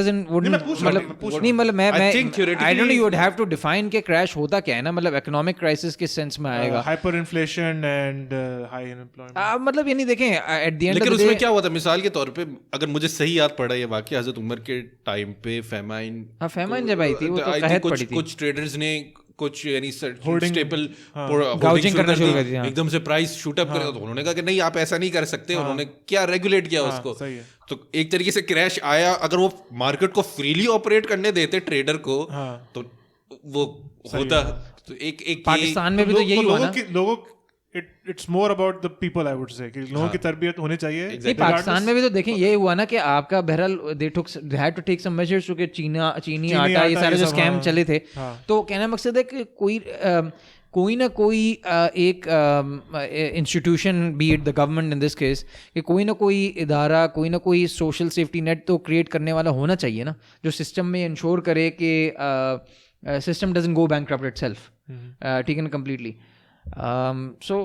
मतलब मैं I don't know, you would have to define के crash होता क्या है ना, मतलब economic crisis किस सेंस में आएगा? Hyperinflation and high unemployment. मतलब ये नहीं देखें at the end of the day. लेकिन उसमें क्या हुआ था, मिसाल के तौर पे अगर मुझे सही याद पड़ा ये वाकया, हज़रत उमर के टाइम पे फेमाइन जब आई थी, वो तो कहत पड़ी थी. कुछ ट्रेडर्स ने कुछ यानी स्टेपल गाउजिंग करना शुरू कर दिया, एकदम से प्राइस शूट अप कर. तो उन्होंने कहा कि नहीं, आप ऐसा नहीं कर सकते. उन्होंने क्या रेगुलेट किया उसको. तो एक तरीके से क्रैश आया. अगर वो मार्केट को फ्रीली ऑपरेट करने देते ट्रेडर को, तो वो होता. तो एक पाकिस्तान में भी तो यही हुआ ना. लोगों it's more about the people, I would say, कि लोगों की तरबियत होनी चाहिए. नहीं, पाकिस्तान में भी तो देखें ये हुआ ना कि आपका बहरहाल they had to take some measures क्योंकि चीनी आटा ये सारे जो स्कैम चले थे. तो कहने मकसद है कि कोई ना कोई एक institution, B it the government in this case, कि कोई ना कोई इदारा, कोई ना कोई सोशल सेफ्टी नेट तो क्रिएट करने वाला होना चाहिए ना, जो सिस्टम में इंश्योर करे कि system doesn't go bankrupt itself. ठीक है ना, completely. So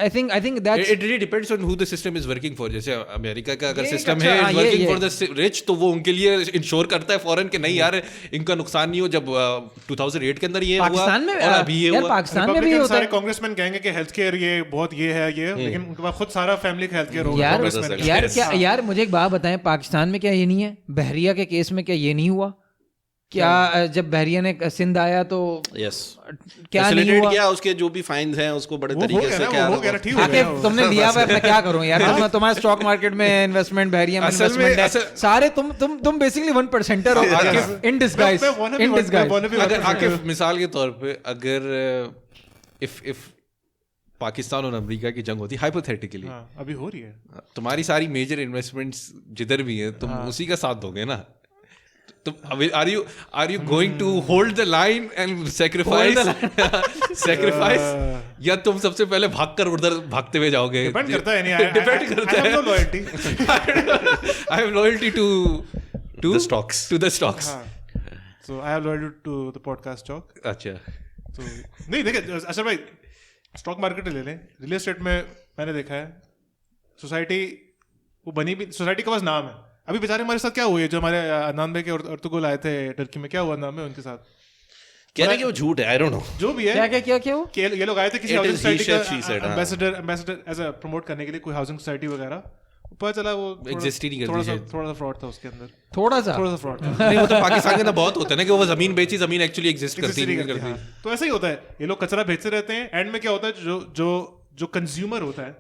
I think that it really depends on who the system is working for. जैसे अमेरिका का अगर सिस्टम है working for the rich, तो वो उनके लिए इंश्योर करता है फॉरेन के नहीं यार इनका नुकसान नहीं हो. जब 2008 के अंदर ये हुआ और अभी ये हुआ, पाकिस्तान में भी होता है. सारे कांग्रेसमैन कहेंगे कि हेल्थ केयर ये बहुत ये है ये, लेकिन उनके पास खुद सारा फैमिली का हेल्थ केयर होगा. यार मुझे एक बात बताएं, पाकिस्तान में क्या ये नहीं है? बहरिया के केस में क्या ये नहीं हुआ? क्या जब बहरिया ने सिंध आया तो क्या नहीं हुआ? किया, उसके जो भी फाइन्स हैं उसको बड़े तरीके से क्या आके तुमने लिया हुआ है. मैं क्या करूं यार, तुम्हारे स्टॉक मार्केट में इन्वेस्टमेंट, बहरिया में इन्वेस्टमेंट है, सारे तुम बेसिकली 1%er हो इन डिस्गाइज. अगर आकिफ मिसाल के तौर पे, अगर इफ पाकिस्तान और अमेरिका की जंग होती हाइपोथेटिकली, अभी हो रही है, तुम्हारी सारी मेजर इन्वेस्टमेंट्स जिधर भी है तुम उसी का साथ दोगे ना. तो are you going to hold the line and sacrifice या तुम सबसे पहले भागकर उधर भागते हुए जाओगे? डिपेंड करता है, नहीं डिपेंड करता है। Loyalty I have loyalty to The stocks. to the stocks. So I have loyalty to the podcast talk. अच्छा, तो नहीं देखिए अशर भाई, स्टॉक मार्केट ले लें, रियल एस्टेट में मैंने देखा है सोसाइटी वो बनी भी, सोसाइटी के पास नाम है. अभी बेचारे हमारे साथ क्या हुआ है, जो हमारे अदनान भाई के अर्तुगुल आए थे टर्की में, क्या हुआ नाम है उनके साथ? कह रहे कि वो झूठ है, आई डोंट नो. जो भी है, क्या वो कि ये लोग आए थे किसी It housing is he society said, she said, का हाँ. एम्बेसडर एज अ प्रमोट करने के लिए कोई हाउसिंग सोसाइटी वगैरह. पता चला वो Exist ही नहीं करती शायद. थोड़ा सा फ्रॉड था उसके अंदर, थोड़ा सा थोड़ा सा फ्रॉड था. नहीं वो तो पाकिस्तान के अंदर बहुत होता है ना कि वो जमीन बेची, जमीन एक्चुअली एग्जिस्ट करती Exist नहीं नहीं करती, करती. हाँ. तो ऐसा ही होता है, ये लोग कचरा बेचते रहते हैं. एंड में क्या होता है, जो कंज्यूमर होता है,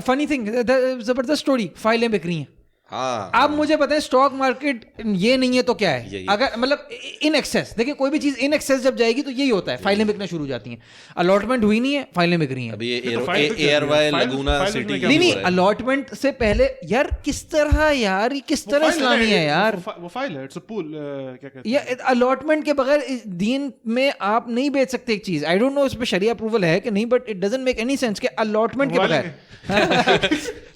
फनी थिंग, जबरदस्त स्टोरी, फाइलें बिक रही हैं. हाँ, आप मुझे बताएं स्टॉक मार्केट ये नहीं है तो क्या है? यही। अगर मतलब इन एक्सेस, देखिए कोई भी चीज इन एक्सेस जब जाएगी तो यही होता है, फाइलें बिकना शुरू हो जाती हैं. अलॉटमेंट हुई नहीं है, फाइलें बिक रही हैं. अभी ये तो file पे एयरवाई file- लगूना file सिटी में क्या नहीं हो रहा अलॉटमेंट से पहले यार किस तरह, यार ये किस तरह इस्लामी है यार. वो फाइल है, इट्स अ पूल, क्या कहते या अलॉटमेंट के बगैर इस दीन में आप नहीं बेच सकते एक चीज. आई डोंट नो इस पे शरिया अप्रूवल है कि नहीं, but it doesn't make any sense कि अलॉटमेंट के बगैर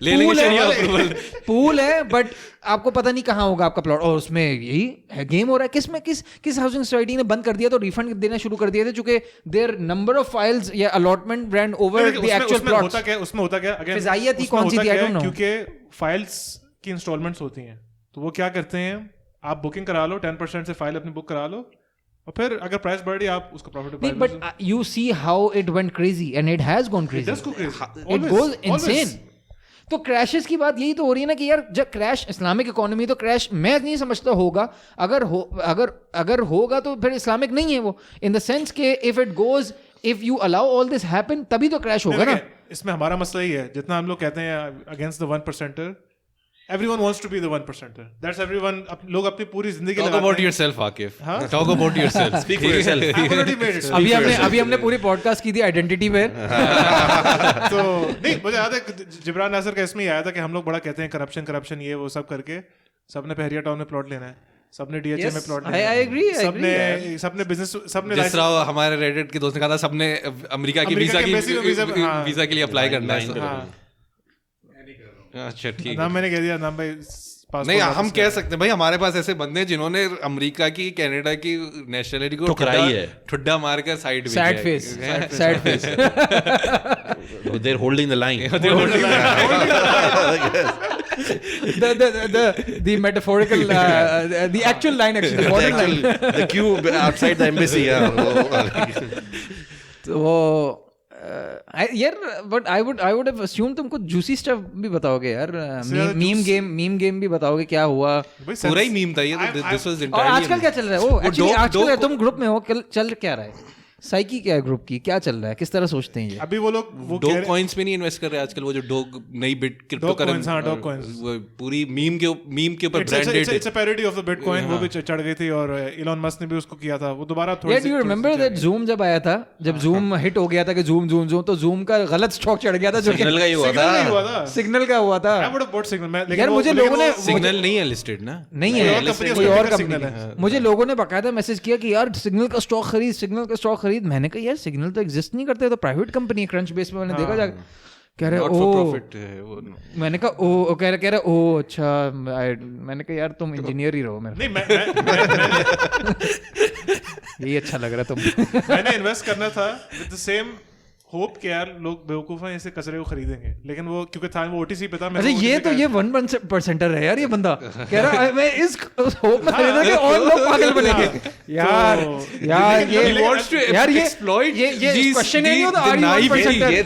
ले लेंगे शरिया अप्रूवल. पूल है बट आपको पता नहीं कहाँ होगा आपका प्लॉट, और उसमें यही है गेम हो रहा है. किस में किस हाउसिंग सोसाइटी ने बंद कर दिया तो रिफंड देना शुरू कर दिया था, चूंकि देयर नंबर ऑफ फाइल्स या allotment brand over the actual plot. उसमें होता क्या अगेन, फिजाइयत ही कौन सी थी, I don't know. क्योंकि फाइल्स की इंस्टॉलमेंट्स होती हैं, तो वो क्या करते हैं, आप बुकिंग करा लो, 10% से फाइल अपनी बुक करा लो, और फिर अगर प्राइस बढ़ रही आप उसको प्रॉफिट नहीं, but you see how it went crazy and it has gone crazy. does go crazy. It Always, goes always. insane. तो क्रैशेस की बात यही तो हो रही है ना कि यार जब क्रैश इस्लामिक इकोनॉमी, तो क्रैश मैं नहीं समझता होगा. अगर होगा तो फिर इस्लामिक नहीं है वो, इन द सेंस के if it goes, if you allow all this happen तभी तो क्रैश होगा ना. इसमें हमारा मसला ही है, जितना हम लोग कहते हैं against the 1%, everyone wants to be the 1%. That's everyone. लोग अपनी पूरी जिंदगी Talk about yourself, Akif. Talk about yourself. Speak for yourself. I've already made it. अभी हमने पूरी पॉडकास्ट की थी आइडेंटिटी पे. तो नहीं, मुझे याद है जिब्रान नासिर का इसमें आया था कि हम लोग बड़ा कहते हैं करप्शन ये वो सब करके, सबने पहरिया टाउन में प्लॉट लेना है, सबने डीएचए में प्लॉट लेना है. I agree. सबने बिजनेस, सबने जिस तरह हमारे रेडिट के दोस्त ने कहा था, सबने अमेरिका की वीजा के लिए अप्लाई करना है. अच्छा ठीक. नाम मैंने कह दिया, नाम भाई नहीं, हम कह सकते हैं भाई, हमारे पास ऐसे बंदे हैं जिन्होंने अमेरिका की, कनाडा की नेशनलिटी को ठुकराई है, ठुड्डा मारकर side sad face. They're holding the line. the metaphorical, the actual line actually, the borderline. The queue outside the embassy. तो यार but I would have assume तुम कुछ जूसी स्टफ भी बताओगे यार. मीम गेम भी बताओगे क्या हुआ. पूरा ही मीम था ये तो. दिस वाज और एंटायरली. आजकल क्या चल रहा है? वो एक्चुअली आजकल तुम ग्रुप में हो, चल क्या रहा है, साइकी क्या है ग्रुप की, क्या चल रहा है, किस तरह सोचते हैं ये? अभी वो लोग वो डोग कॉइंस पे नहीं इन्वेस्ट कर रहे आजकल. वो जो डोग नई बिट क्रिप्टो करेंसी, हाँ, डोग कॉइंस, वो पूरी मीम के ऊपर branded. It's a parody of the bitcoin. वो भी चढ़ गई थी और इलॉन मस्क ने भी उसको किया था. वो दोबारा थोड़ी यार, do you remember that zoom जब आया था, जब जूम हिट हो गया था कि जूम तो जूम का गलत स्टॉक चढ़ गया था, जो सिग्नल का ही हुआ था. सिग्नल का हुआ था. I would have bought signal. यार मुझे लोगों ने, सिग्नल नहीं है लिस्टेड ना, नहीं है, कोई और कंपनी Signal है. मुझे लोगों ने बकायदा मैसेज किया कि यार सिग्नल का स्टॉक खरीद. मैंने कहा यार सिग्नल तो एग्जिस्ट नहीं करते, तो प्राइवेट कंपनी है, क्रंच बेस पे मैंने देखा जाकर. कह रहे नॉट फॉर ओ, प्रॉफिट है वो. मैंने कहा ओ, कह रहे ओ अच्छा. मैंने कहा यार तुम इंजीनियर ही रहो. मेरे नहीं, मैं यही अच्छा लग रहा है तुम. मैंने इन्वेस्ट करना था विद द सेम होप कि यार लोग बेवकूफ हैं, इसे कचरे को खरीदेंगे, लेकिन वो क्योंकि था वो ओटीसी पे था. अच्छा ये तो ये 1% है यार. ये बंदा कह रहा है मैं इस होप में खरीदा कि और लोग पागल बनेंगे. यार ये wants to यार ये exploit ये these- क्वेश्चन है नहीं, तो the naivety. ये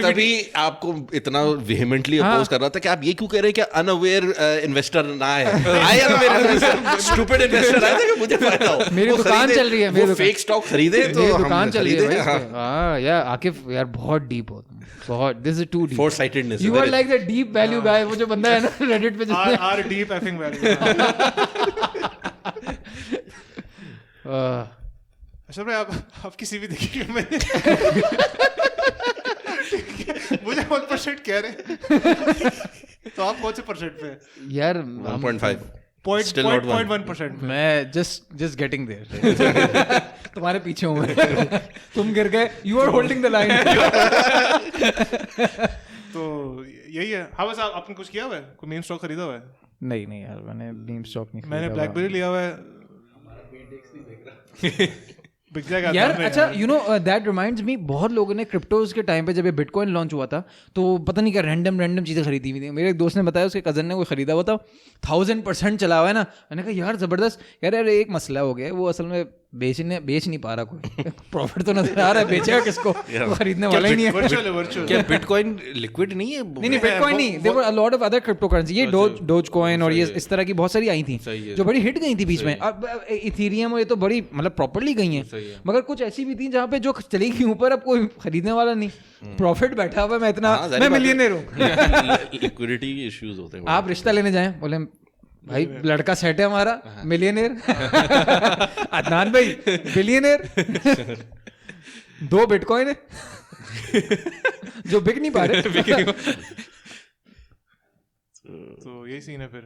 तभी आपको इतना vehemently oppose कर रहा था कि आप ये क्यों कह रहे हैं कि unaware investor ना है. I am aware investor, stupid investor आया था कि मुझे फायदा हो. मेरी वो दुकान खरीदे, चल रही है, वो fake stock खरीदे तो मेरी हम दुकान चल रही है खरीदे. भाई. हाँ यार आकिफ यार बहुत डीप हो, बहुत. This is too deep. Foresightedness. You are like the deep value guy. वो जो बंदा है ना रेडिट पे जिसने आर डीप एफिंग वैल्यू. अच्छा भाई, आप किसी भी देखिए मैंने मुझे 1% कह रहे तो आप कौन से परसेंट पे? यार 1.5. Still not one. 0.1%. मैं just getting there. तुम्हारे पीछे हूँ मैं. तुम गिर गए. You are holding the line. तो यही है. हाँ बस आपने कुछ किया हुआ है? कोई मेन स्टॉक खरीदा हुआ है? नहीं यार, मैंने बीम स्टॉक नहीं खरीदा. मैंने ब्लैकबेरी लिया हुआ है. बिक जाएगा यार. अच्छा, you know that reminds me, बहुत लोगों ने क्रिप्टोज के टाइम पे जब ये बिटकॉइन लॉन्च हुआ था तो पता नहीं क्या रैंडम चीज़ें खरीदी हुई थी. मेरे एक दोस्त ने बताया उसके कज़न ने कोई खरीदा हुआ था, 1000% चला हुआ है ना. मैंने कहा यार ज़बरदस्त. यार एक मसला हो गया, वो असल में बेच नहीं पा रहा कोई. प्रॉफिट तो नजर आ रहा है, बेचेगा किसको? वो खरीदने वाला ही नहीं है. वर्चुअल क्या बिटकॉइन लिक्विड नहीं है? नहीं बिटकॉइन नहीं. There were a lot of other crypto currency. ये डोज कॉइन और ये इस तरह की बहुत सारी आई थी जो बड़ी हिट गई थी बीच में. अब इथेरियम और ये तो बड़ी मतलब प्रॉपर्ली गई हैं, मगर कुछ ऐसी भी थी जहाँ पे जो चली गई ऊपर, अब कोई खरीदने वाला नहीं. प्रॉफिट बैठा हुआ, मैं इतना मैं मिलियनेयर हूँ. लिक्विडिटी इश्यूज होते हैं. आप रिश्ता लेने जाएं, बोले भाई लड़का सेट है हमारा, मिलियनेयर. अदनान भाई बिलियनेयर. 2 बिटकॉइन है जो बिक नहीं पा रहे. तो यही सीन है फिर.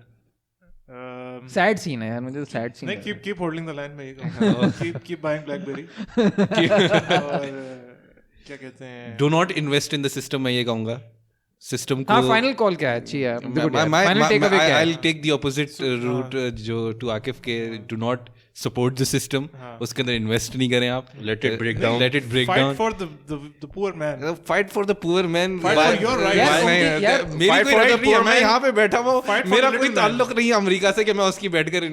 सैड सीन है यार, मुझे तो सैड सीन. नहीं, keep holding the line में ये कहूँगा. keep buying BlackBerry. और क्या कहते हैं? Do not invest in the system, मैं ये कहूँगा. सिस्टम को. हाँ, फाइनल कॉल क्या है? अच्छी है. फाइनल टेक अवे क्या है? I'll take the opposite route जो to आकिफ के. Do not support the system. उसके अंदर इन्वेस्ट नहीं करें आप. Let it break down. Let it break Fight down. for the poor man. Fight for the poor man. Fight for your rights. मेरी Fight कोई for right the नहीं है. poor मैं man. यहाँ पे बैठा हुआ हूँ. Fight for मेरा the कोई little man. ताल्लुक नहीं है अमेरिका से कि मैं उसकी बैठकर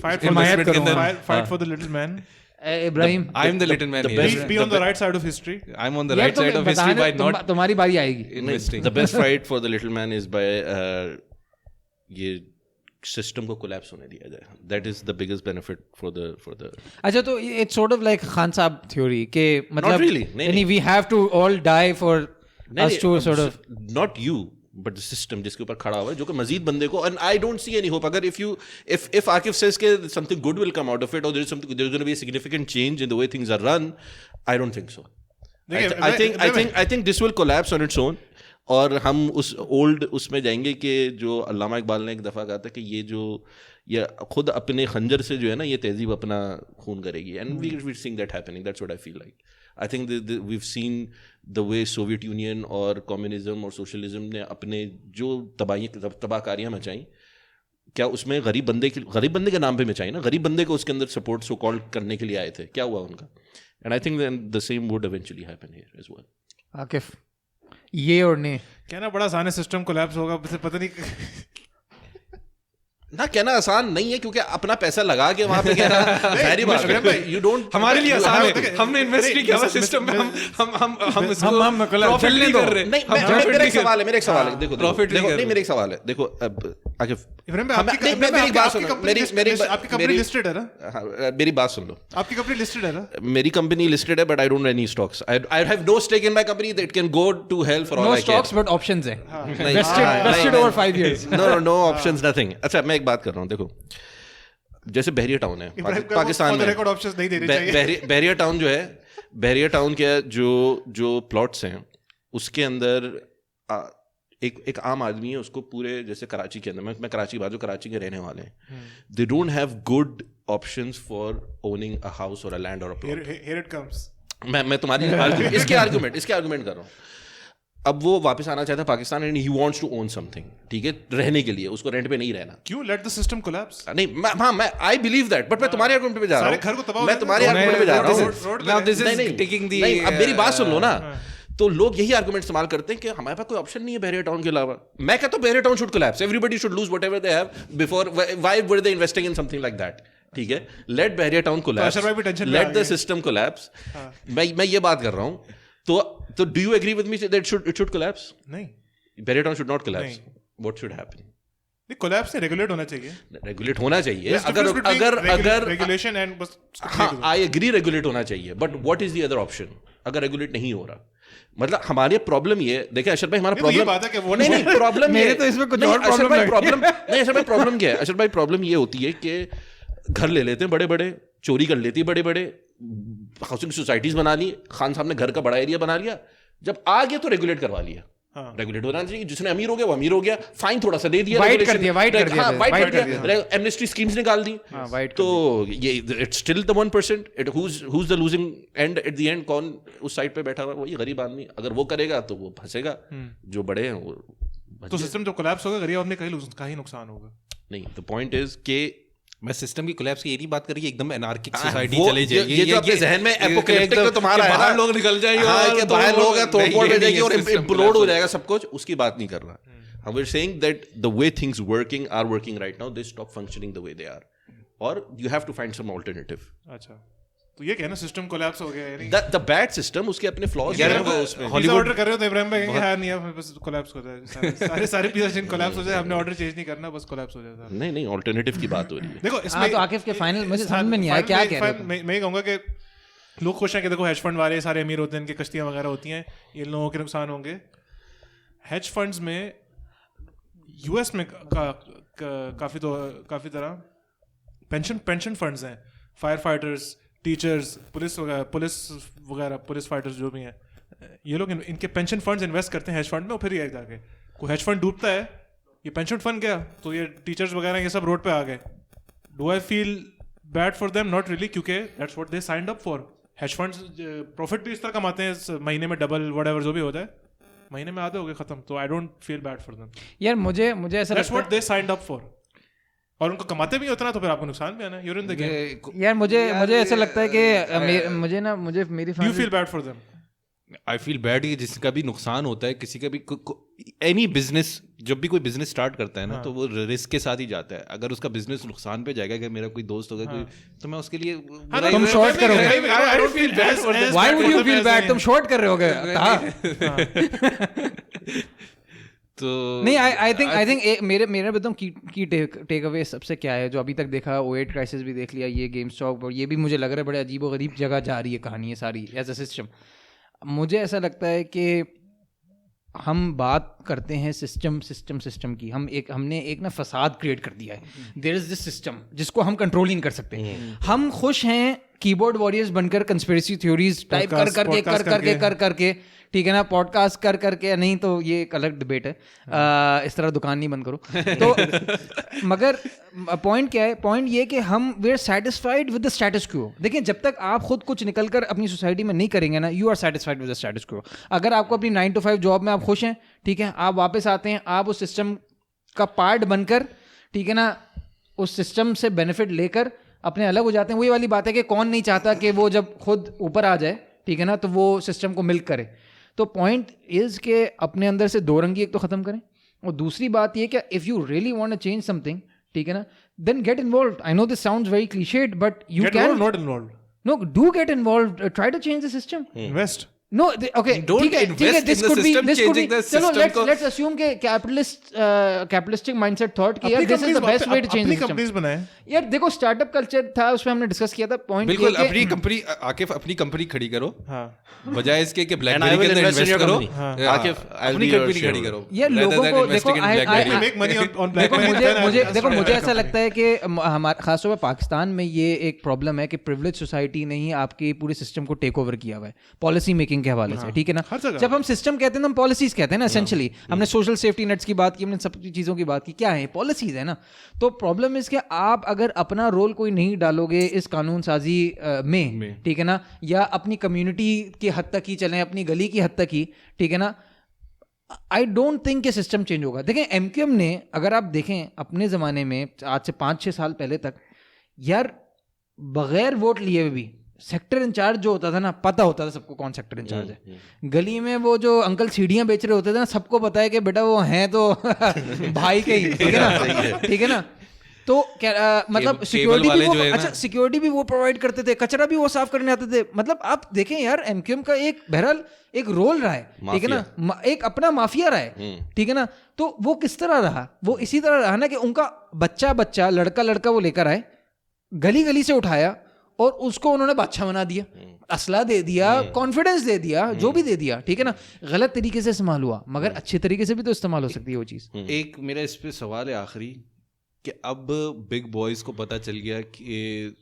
Fight for हिमायत the करूंगा. fight for the little man. Ibrahim, I'm the little man here. Be on the right side of history. I'm on the right side of history by not तुम्हारी बारी आएगी. investing. The best fight for the little man is by ये system को collapse होने दिया जाए. That is the biggest benefit for the. अच्छा, तो it's sort of like Khan Sahab theory के मतलब really. नहीं. We have to all die for us to sort of. Not you, but the system जिसके ऊपर खड़ा हुआ है, जो कि मजीद बंदे को. And I don't see any hope. अगर if Akif says के something good will come out of it, or there's going to be a significant change in the way things are run, I don't think so. I think this will collapse on its own. और हम उस old उसमें जाएंगे कि जो अल्लामा इकबाल ने एक दफ़ा कहा था कि ये खुद अपने खंजर से जो है ना, ये तहजीब अपना खून करेगी. And we seeing that happening. That's what I feel like. I think we seen the way Soviet Union और कम्युनिज्म और सोशलिज्म ने अपने जो तबाहकारियाँ मचाई, क्या उसमें गरीब बंदे के नाम पे मचाई ना. गरीब बंदे को उसके अंदर सपोर्ट सो कॉल्ड करने के लिए आए थे. क्या हुआ उनका? And I think the same would eventually happen here as well. Akif, ये और नहीं कहना बड़ा आसान है. सिस्टम कोलैप्स होगा, पता नहीं. ना कहना आसान नहीं है, क्योंकि अपना पैसा लगा के वहां पे कहना सारी बात है. You don't. हमारे लिए आसान है. हमने इन्वेस्ट नहीं किया सिस्टम में. हम इसको प्रॉफिट नहीं कर रहे. नहीं, मेरा एक सवाल है. देखो नहीं, मेरा एक सवाल है. देखो आकिफ, मेरी बात सुनो. आपकी कंपनी लिस्टेड है ना? मेरी बात सुन लो. आपकी कंपनी लिस्टेड है ना? मेरी कंपनी लिस्टेड है, but I don't any stocks. I have no stake in my company. That can go to hell for all I care. No stocks but options हैं. Vested over 5 years. No options, nothing. अच्छा, मैं एक बात कर रहा हूँ. देखो, जैसे बहरिया टाउन है पाकिस्तान में. बहरिया टाउन जो है, बहरिया टाउन के जो प्लॉट्स हैं उसके अंदर एक आम आदमी है, उसको पूरे जैसे कराची के अंदर, मैं कराची बाजू कराची के रहने वाले हैं, they don't have good options for owning a house और अ लैंड और a plot. Here it comes. मैं तुम्हारी इसके आर्गुमेंट कर रहा हूँ. अब वो वापस आना चाहता है Pakistan and he wants to own something. ठीक है, रहने के लिए, उसको रेंट पे नहीं रहना. क्यों? Late the system collapse. नहीं, मैं आई बिलीव दैट, बट मैं तुम्हारे आर्गुमेंट पे जा रहा हूँ. घर को तबाह. मैं तुम्हारे आर्गुमेंट पे जा रहा हूँ. Now this is taking the. अब मेरी बात सुन लो ना. तो लोग यही आर्गुमेंट इस्तेमाल करते हैं कि हमारे पास कोई ऑप्शन नहीं है बहरिया टाउन के अलावा. मैं कहता हूँ Bahria Town should collapse. Everybody should lose whatever they have before. Why were they investing in something like that? ठीक है, let Bahria Town collapse, let the system collapse. मैं ये बात कर रहा हूँ. तो do you agree with me that it should collapse? नहीं, Bahria Town should not collapse. What should happen? Collapse से रेगुलेट होना चाहिए. रेगुलेट होना चाहिए. अगर रेगुलेशन एंड बस. हाँ, आई एग्री, रेगुलेट होना चाहिए, but what is the other option अगर रेगुलेट नहीं हो रहा? मतलब हमारे प्रॉब्लम ये देखिए अशर भाई, हमारा प्रॉब्लम नहीं प्रॉब्लम मेरे तो इसमें कुछ और प्रॉब्लम नहीं. अशर भाई प्रॉब्लम क्या है? अशर भाई प्रॉब्लम ये होती है कि घर ले लेते हैं बड़े बड़े, चोरी कर लेती है बड़े बड़े, हाउसिंग सोसाइटीज बना ली. खान साहब ने घर का बड़ा एरिया बना लिया, जब आ गया तो रेगुलेट करवा लिया. रेगुलेट होना चाहिए, जिसने अमीर हो गया वो अमीर हो गया, फाइन थोड़ा सा दे दिया, वाइट कर दिया, वाइट कर दिया, एमनेस्टी स्कीम्स निकाल दी, तो ये it's still the 1%, it who's the losing end at the end, कौन उस साइड पे बैठा हुआ है, वही गरीब आदमी। अगर वो करेगा तो वो फंसेगा, जो बड़े हैं वो। तो सिस्टम जो कोलैप्स होगा गरीब आदमी का ही नुकसान होगा। नहीं, द पॉइंट इज के मैं सिस्टम की कोलैप्स की ये नहीं बात कर रही है, एकदम एनार्किक हाँ, सोसाइटी वो- चले जाएगी। ये जो आपके जहन में एपोकैलिप्टिक तो तुम्हारा है ना, बाहर लोग निकल जाएंगे और बाहर लोग हैं, तोड़फोड़ हो जाएगी और system इम्प्लोड collapse हो जाएगा सब कुछ, उसकी बात नहीं कर रहा। हम we're saying that the way things are working right now, they stop functioning the way they are, or you have to find some alternative. अच्छा, तो ये कहना सिस्टम कोलैप्स हो गया, यानी The bad system, उसके अपने flaws यार, हैं उसमें। पिज़्ज़ा ऑर्डर कर रहे हो तो इब्राहिम भाई कहेंगे हाँ नहीं अब बस कोलैप्स हो जाए, सारे पिज़्ज़ा चेन कोलैप्स हो जाए, हमने ऑर्डर चेंज नहीं करना, बस कोलैप्स हो जाए। नहीं, ऑल्टरनेटिव की बात हो रही है। देखो हाँ, इसमें तो आकिफ के फाइनल मुझे समझ में नहीं आया क्या कह रहे हो। मैं ये कहूँगा कि लोग खुश हैं कि देखो हेज फंड वाले सारे अमीर होते हैं, इनकी कश्तियाँ वगैरह होती हैं, इन लोगों के नुकसान होंगे। हेज फंड्स में यूएस में काफ़ी तरह पेंशन फंड्स हैं, fire fighters, teachers, police fighters जो भी हैं, ये लोग इनके पेंशन फंड्स इन्वेस्ट करते हैं हेज फंड में, और फिर ये जाके कोई हेज फंड डूबता है, ये पेंशन फंड गया तो ये टीचर्स वगैरह ये सब रोड पे आ गए। Do I feel bad for them? Not really, क्योंकि that's what they signed up for. Hedge funds profit भी इस तरह कमाते हैं, महीने में डबल व्हाटएवर जो भी होता है, महीने में आधे हो गए खत्म, तो I don't feel bad for them यार मुझे ऐसा दैट्स लगता what they signed up for, और उनको कमाते भी उतना तो फिर आपको नुकसान भी आना है। You're in the game. है यार मुझे ऐसा लगता है कि मुझे मेरी Do you feel bad for them? I feel bad कि जिसका भी नुकसान होता है, किसी का भी एनी बिजनेस, जब भी कोई बिजनेस स्टार्ट करता है ना, तो वो रिस्क के साथ ही जाता है। अगर उसका बिजनेस नुकसान पे जाएगा, अगर मेरा कोई दोस्त होगा कोई, तो मैं उसके लिए तुम शॉर्ट करोगे। I don't feel bad for them. Why would you feel bad? तुम शॉर्ट कर रहे होगे। तो नहीं, आई थिंक मेरे बताऊं की टेक अवे सबसे क्या है, जो अभी तक देखा, 08 क्राइसिस भी देख लिया, ये गेम स्टॉक, और ये भी मुझे लग रहा है बड़े अजीब व गरीब जगह जा रही है कहानी है सारी एज अ सिस्टम। मुझे ऐसा लगता है कि हम बात करते हैं सिस्टम की, हमने एक ना फसाद क्रिएट कर दिया है। देयर इज दिस सिस्टम जिसको हम कंट्रोल नहीं कर सकते। हम खुश हैं कीबोर्ड वॉरियर्स बनकर कंस्पिरेसी थ्योरीज टाइप कर करके ठीक है ना, पॉडकास्ट कर करके, नहीं तो ये एक अलग डिबेट है, इस तरह दुकान नहीं बंद करो तो मगर पॉइंट क्या है, पॉइंट ये कि हम we are satisfied with the status quo. देखिए, जब तक आप खुद कुछ निकल कर अपनी सोसाइटी में नहीं करेंगे ना, you are satisfied with the status quo. अगर आपको अपनी 9 to 5 जॉब में आप खुश हैं, ठीक है, आप वापस आते हैं, आप उस सिस्टम का पार्ट बनकर, ठीक है ना, उस सिस्टम से बेनिफिट लेकर अपने अलग हो जाते हैं। वही वाली बात है कि कौन नहीं चाहता कि वो जब खुद ऊपर आ जाए, ठीक है ना, तो वो सिस्टम को मिल्क करे। तो पॉइंट इज के अपने अंदर से दो रंगी एक तो खत्म करें, और दूसरी बात ये कि if you really want to change something, ठीक है ना, then get involved. I know this sounds very cliched, but you can not involved. No do get involved, try to change the system. Invest. No, okay, Don't ठीक है, invest this in the could be, system, this could be, changing the चलो system let's assume के capitalistic mindset thought कि यार this is the best way to change the अपनी system। Companies बनाए। यार देखो, स्टार्टअप कल्चर था, उसमें हमने डिस्कस किया था। पॉइंट बिल्कुल अपनी कंपनी, आकिफ अपनी कंपनी खड़ी करो, हाँ, बजाय इसके कि And I ब्लैकबेरी के will अंदर invest in इन्वेस्ट your करो। company. हाँ, आकिफ, I'll अपनी be your कंपनी खड़ी shareholder. करो। यार rather लोगों than को investing देखो, in BlackBerry. We make money on black देखो money. मुझे ऐसा लगता है कि हमारे खासतौर पर पाकिस्तान में ये एक प्रॉब्लम है कि प्रिविलेज सोसाइटी ने ही आपके पूरे सिस्टम को टेक ओवर किया हुआ है पॉलिसी मेकिंग के हवाले से, ठीक है ना। हर जगह। जब हम सिस्टम कहते हैं तो हम पॉलिसीज कहते हैं ना, एसेंशियली। हमने सोशल सेफ्टी नेट्स की बात की, हमने सब चीज़ों की बात की, क्या है, पॉलिसीज है ना। तो प्रॉब्लम इज कि आप अगर अपना रोल कोई नहीं डालोगे इस कानून साजी में, ठीक है ना, या अपनी कम्युनिटी की हद तक ही चलें, अपनी गली की हद तक ही, ठीक है ना, आई डोंट थिंक कि सिस्टम चेंज होगा। देखें, एमक्यूएम ने, अगर आप देखें अपने ज़माने में, आज से 5-6 साल पहले तक, यार बगैर वोट लिए भी सेक्टर इंचार्ज जो होता था ना, पता होता था सबको कौन सेक्टर इंचार्ज है। गली में वो जो अंकल सीढ़ियाँ बेच रहे होते थे ना, सबको पता है कि बेटा वो हैं तो भाई के ही, ठीक है ना, ठीक है ना। तो क्या मतलब सिक्योरिटी भी वो, अच्छा सिक्योरिटी भी वो प्रोवाइड करते थे, कचरा भी वो साफ करने आते थे। मतलब आप देखें यार, एमक्यूएम का एक बहरहाल एक रोल रहा है, ठीक है ना, एक अपना माफिया रहा है, ठीक है ना। तो वो किस तरह रहा, वो इसी तरह रहा ना कि उनका बच्चा लड़का वो लेकर आए, गली गली से उठाया और उसको उन्होंने बादशाह बना दिया, असला दे दिया, कॉन्फिडेंस दे दिया, जो भी दे दिया, ठीक है ना। गलत तरीके से इस्तेमाल हुआ, मगर अच्छे तरीके से भी तो इस्तेमाल हो सकती है वो चीज़। एक मेरा इस पे सवाल है आखिरी, कि अब बिग बॉयज को पता चल गया कि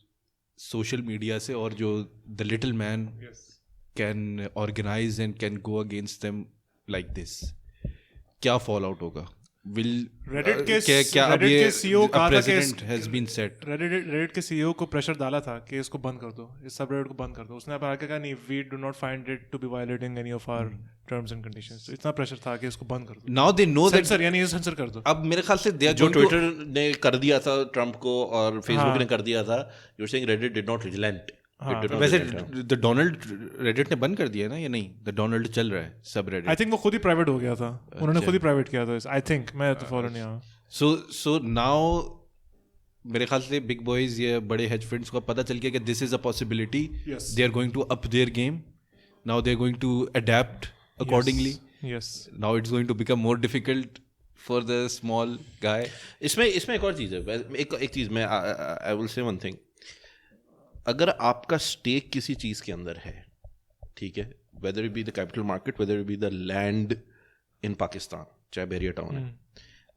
सोशल मीडिया से, और जो the little man can organise and can go against them like this, क्या फॉल आउट होगा? Will Reddit के क्या अब ये CEO कहा था कि precedent has been set? Reddit के CEO को प्रेशर डाला था कि इसको बंद कर दो, इस सबरेडिट को बंद कर दो. उसने आके कहा नहीं, we do not find it to be violating any of our terms and conditions. तो इतना प्रेशर था कि इसको बंद कर दो. Now they know that sensor यानी ये सेंसर कर दो. अब मेरे ख्याल से जो ट्विटर ने कर दिया था ट्रम्प को और फेसबुक ने कर दिया था, you're saying Reddit did not relent. वैसे द डोनाल्ड रेडिट ने बंद कर दिया ना, या नहीं? द डोनाल्ड चल रहा है सब रेडिट. आई थिंक वो खुद ही प्राइवेट हो गया था. उन्होंने खुद ही प्राइवेट किया था. आई थिंक, मैं तो फॉलो नहीं आया. सो नाउ मेरे ख्याल से बिग बॉयज या बड़े हेज फंड्स को पता चल गया कि this is a possibility. They are going to up their game. Now they are going to adapt accordingly. Yes, now it's going to become more difficult for the small guy. इसमें एक और चीज़ है. एक चीज़ मैं I will say one thing. अगर आपका स्टेक किसी चीज़ के अंदर है, ठीक है, whether it be the capital market, whether it be the land in Pakistan, चाहे बैरिया टाउन है,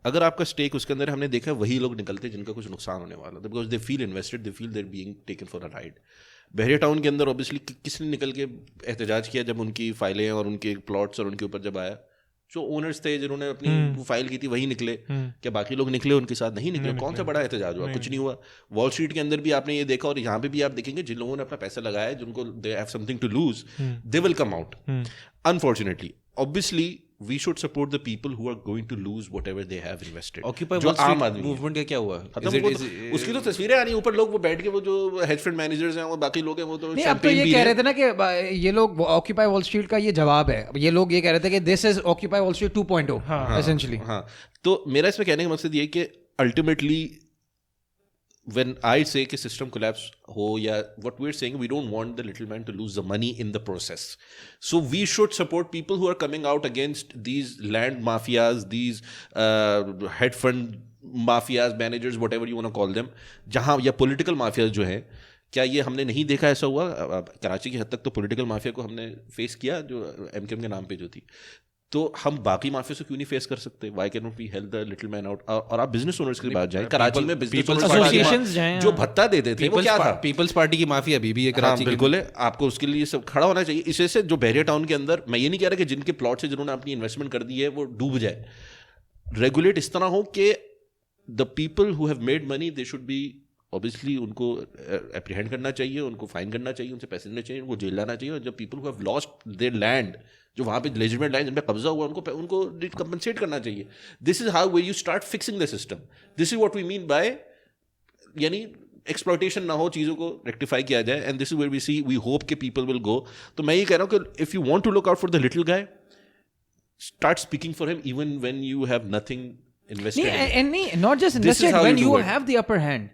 अगर आपका स्टेक उसके अंदर, हमने देखा वही लोग निकलते हैं जिनका कुछ नुकसान होने वाला था, because they feel invested, they feel they're being taken for a ride. Bahria Town के अंदर ऑब्वियसली किसने निकल के एहतजाज किया जब उनकी फाइलें और उनके प्लॉट्स और उनके ऊपर जब आया? जो ओनर्स थे जिन्होंने अपनी फाइल की थी वही निकले. क्या बाकी लोग निकले उनके साथ? नहीं निकले. कौन सा बड़ा एहतजाज हुआ? कुछ नहीं हुआ. वॉल स्ट्रीट के अंदर भी आपने ये देखा और यहाँ पे भी आप देखेंगे, जिन लोगों ने अपना पैसा लगाया है, जिनको they have something to lose, they will come out. Unfortunately, obviously we should support the people who are going to lose whatever they have invested. Occupy Wall Street movement का क्या हुआ? उसकी तो तस्वीरें आ रही ऊपर. लोग वो बैठ के, वो जो हेज फंड मैनेजर्स हैं, वो बाकी लोग हैं, वो तो नहीं, अब तो ये कह रहे थे ना कि ये लोग ऑक्यूपाई वॉल स्ट्रीट का ये जवाब है. ये लोग ये कह रहे थे कि this is occupy wall street 2.0 essentially. हाँ, तो मेरा इसमें कहने का मकसद ये कि अल्टीमेटली when I say कि system collapse हो, या what we're saying, we don't want the little man to lose the money in the process. So we should support people who are coming out against these land mafias, these hedge fund mafias, managers, whatever you want to call them, जहाँ या political mafias जो हैं. क्या ये हमने नहीं देखा ऐसा हुआ? कराची की हद तक तो पॉलिटिकल माफिया को हमने फेस किया, जो एमकेएम के नाम पे जो थी. तो हम बाकी माफिया से क्यों नहीं फेस कर सकते? Why can not we help the little man out? और आप बिजनेस ओनर्स के पास जाएं. कराची में बिजनेस एसोसिएशंस जो भत्ता देते थे वो क्या था? पीपल्स पार्टी की माफिया अभी भी है कराची. बिल्कुल है. आपको उसके लिए सब खड़ा होना चाहिए. इसे से जो बैरिया टाउन के अंदर, मैं ये नहीं कह रहा कि जिनके प्लॉट से जिन्होंने अपनी इन्वेस्टमेंट कर दी है वो डूब जाए. रेगुलेट इस तरह हो कि the people who have made money, they should be, obviously उनको एप्रीहेंड करना चाहिए, उनको फाइन करना चाहिए, उनसे पैसे लेने चाहिए, उनको जेल लाना चाहिए. और जब people who have lost their land, जो वहाँ पे लेजिटिमेट लैंड जिन पे कब्जा हुआ, उनको कंपनसेट करना चाहिए. This is how way you start fixing the system. This is what we mean by, यानी एक्सप्लॉयटेशन ना हो, चीज़ों को रेक्टिफाई किया जाए. And this is where we see, we hope के पीपल विल गो. तो मैं ये कह रहा हूँ कि if you want to look out for the little guy, start speaking for him even when you have nothing invested. And not just invested, when you have the upper hand.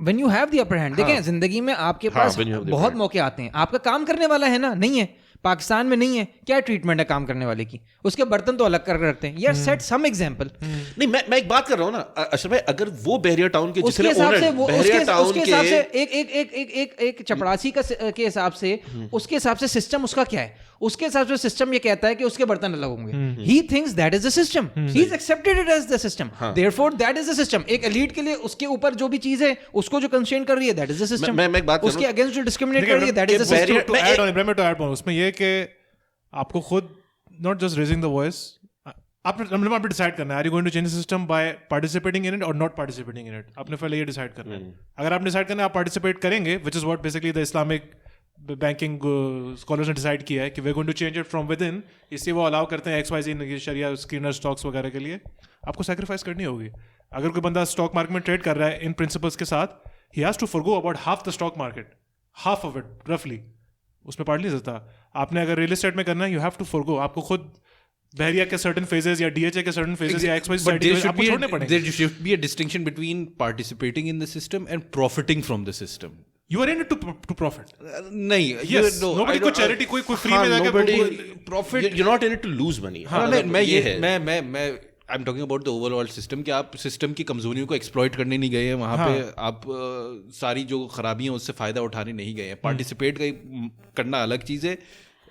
When you have the upper hand, देखें जिंदगी में आपके पास बहुत मौके आते हैं. आपका काम करने वाला है ना, नहीं है पाकिस्तान में, नहीं है. क्या ट्रीटमेंट है काम करने वाले की? उसके बर्तन तो अलग कर रखते हैं. यार सेट सम एग्जांपल. नहीं, मैं एक बात कर रहा हूँ ना अशरफ भाई, अगर वो बैरिया टाउन के जिसने बैरिया टाउन के हिसाब से एक चपरासी के हिसाब से, उसके हिसाब से सिस्टम उसका क्या है? उसके हिसाब से सिस्टम ये कहता है कि उसके बर्तन अलग होंगे. He thinks that is the system. He is accepted it as the system. Therefore that is the system. एक एलीट के लिए उसके ऊपर जो भी चीज है उसको जो कंस्ट्रेन कर रही है, दैट इज द सिस्टम. मैं एक बात उसके अगेंस्ट जो डिस्क्रिमिनेट कर रही है, that is the system. To add on Ibrahim, to add on उसमें ये कि आपको खुद not just raising the voice, आपने डिसाइड करना है, are you going to change the system by participating in it और नॉट पार्टिसिपेटिंग इन इट. आपने पहले ये डिसाइड करना है. अगर आप डिसाइड करना है आप पार्टिसिपेट करेंगे, which is what basically the Islamic banking scholars ने डिसाइड किया है कि we are going to change it from within. इसलिए वो अलाउ करते हैं XYZ शरिया स्क्रीनर स्टॉक्स वगैरह के लिए. आपको सैक्रिफाइस करनी होगी. अगर कोई बंदा स्टॉक मार्केट में ट्रेड कर रहा है इन प्रिंसिपल्स के साथ, he has to forgo about half the stock market, half of it रफली. उसमें पार्ट नहीं सकता. आपने अगर रियल एस्टेट में करना है, यू हैव टू फॉरगो. आपको खुद बहरिया के सर्टेन फेजेस या DHA के सर्टेन फेजेस या XYZ आपको छोड़ने पड़ेंगे. There should be a distinction between participating in the system and profiting from the system. You are in it to profit. नहीं, yes, nobody कोई charity कोई free में जाके profit. You're not in it to lose money. मैं I'm talking about the overall system, कि आप system की कमजोरियों को एक्सप्लॉइट करने नहीं गए हैं वहाँ पे. आप सारी जो खराबियां उससे फायदा उठाने नहीं गए हैं. पार्टिसिपेट करना अलग चीज है,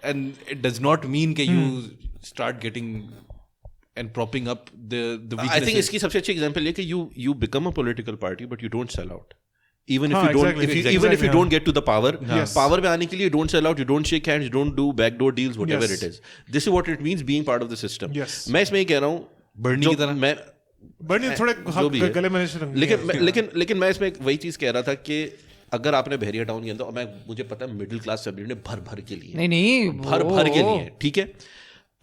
and it does not mean कि you start getting and propping up the weaknesses. I think इसकी सबसे अच्छी एग्जांपल है कि you become a political party but you don't sell out. even if हाँ, you don't exactly, if you, exactly, even if you हाँ. don't get to the power, Yes. power पे आने के लिए don't sell out, you don't shake hands, you don't do backdoor deals, whatever Yes. it is. This is what it means being part of the system. Yes. मैं इसमें ये कह रहा हूँ बर्नी की तरह। मैं बर्नी थोड़े जो भी है। गले में लेकिन मैं इसमें वही चीज कह रहा था कि अगर आपने बहरिया टाउन के अंदर, और मुझे पता है मिडिल क्लास फैमिली ने भर के लिए नहीं भर के लिए, ठीक है,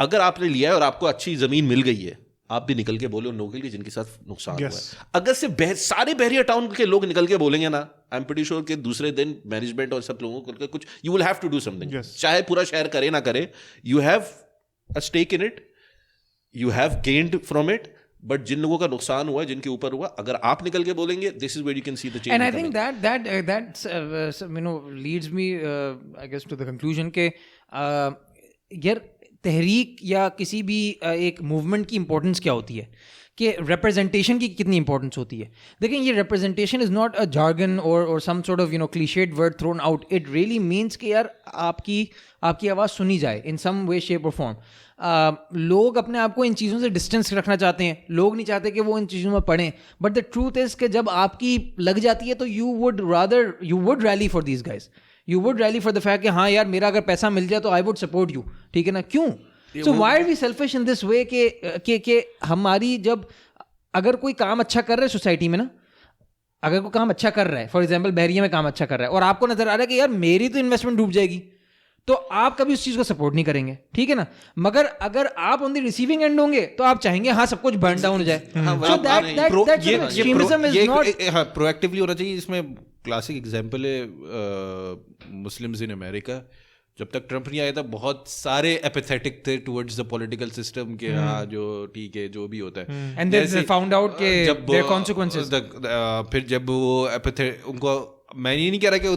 अगर आपने लिया है और आपको अच्छी जमीन मिल गई है, आप भी निकल के बोले उन लोगों के लिए जिनके साथ नुकसान हुआ है। अगर सिर्फ सारे बहरिया टाउन के लोग निकल के बोलेंगे ना, आई एम प्रीटी श्योर कि दूसरे दिन मैनेजमेंट और सब लोगों को कुछ, you will have to do something, चाहे पूरा शहर करे ना करे, you have a stake in it, you have gained from it, but जिन लोगों का नुकसान हुआ है, जिनके ऊपर हुआ, अगर आप निकल के बोलेंगे, this is where you can see the change. And I think that you know leads me I guess to the conclusion के यार तहरीक या किसी भी एक मूवमेंट की इंपॉर्टेंस क्या होती है, कि रिप्रेजेंटेशन की कितनी इंपॉर्टेंस होती है. देखें, ये representation is not a jargon और some sort of clichéd word thrown out. It really means कि यार आपकी आवाज़ सुनी जाए इन सम वे शेप और फॉर्म. लोग अपने आप को इन चीज़ों से डिस्टेंस रखना चाहते हैं, लोग नहीं चाहते कि वो इन चीज़ों में पढ़ें, बट द ट्रूथ इज़ कि जब आपकी लग जाती है तो you would rally for these guys, you would rally for the fact कि हाँ यार मेरा अगर पैसा मिल जाए तो आई वुड सपोर्ट यू, ठीक है ना. क्यों? So why are we selfish in this way के हमारी जब अगर कोई काम अच्छा कर रहा है सोसाइटी में ना, अगर कोई काम अच्छा कर रहा है, फॉर एग्जाम्पल बहरिया में काम अच्छा कर रहा है और आपको नजर आ रहा है कि यार मेरी तो इन्वेस्टमेंट डूब जाएगी, तो आप कभी उस चीज को सपोर्ट नहीं करेंगे, ठीक है ना. मगर अगर आप ऑन द रिसीविंग एंड होंगे तो आप चाहेंगे हाँ सब कुछ बर्न डाउन हो जाए. प्रोएक्टिवली होना चाहिए. इसमें क्लासिक एग्जांपल है मुस्लिम्स इन अमेरिका. जब तक ट्रम्प नहीं आया था बहुत सारे एपेथेटिक थे टुवर्ड्स द पॉलिटिकल सिस्टम के, हाँ जो ठीक है जो भी होता है, एंड दे फाउंड आउट के देयर कॉन्सिक्वेंसेस. फिर जब वो उनको, मैं ये नहीं कह रहा कि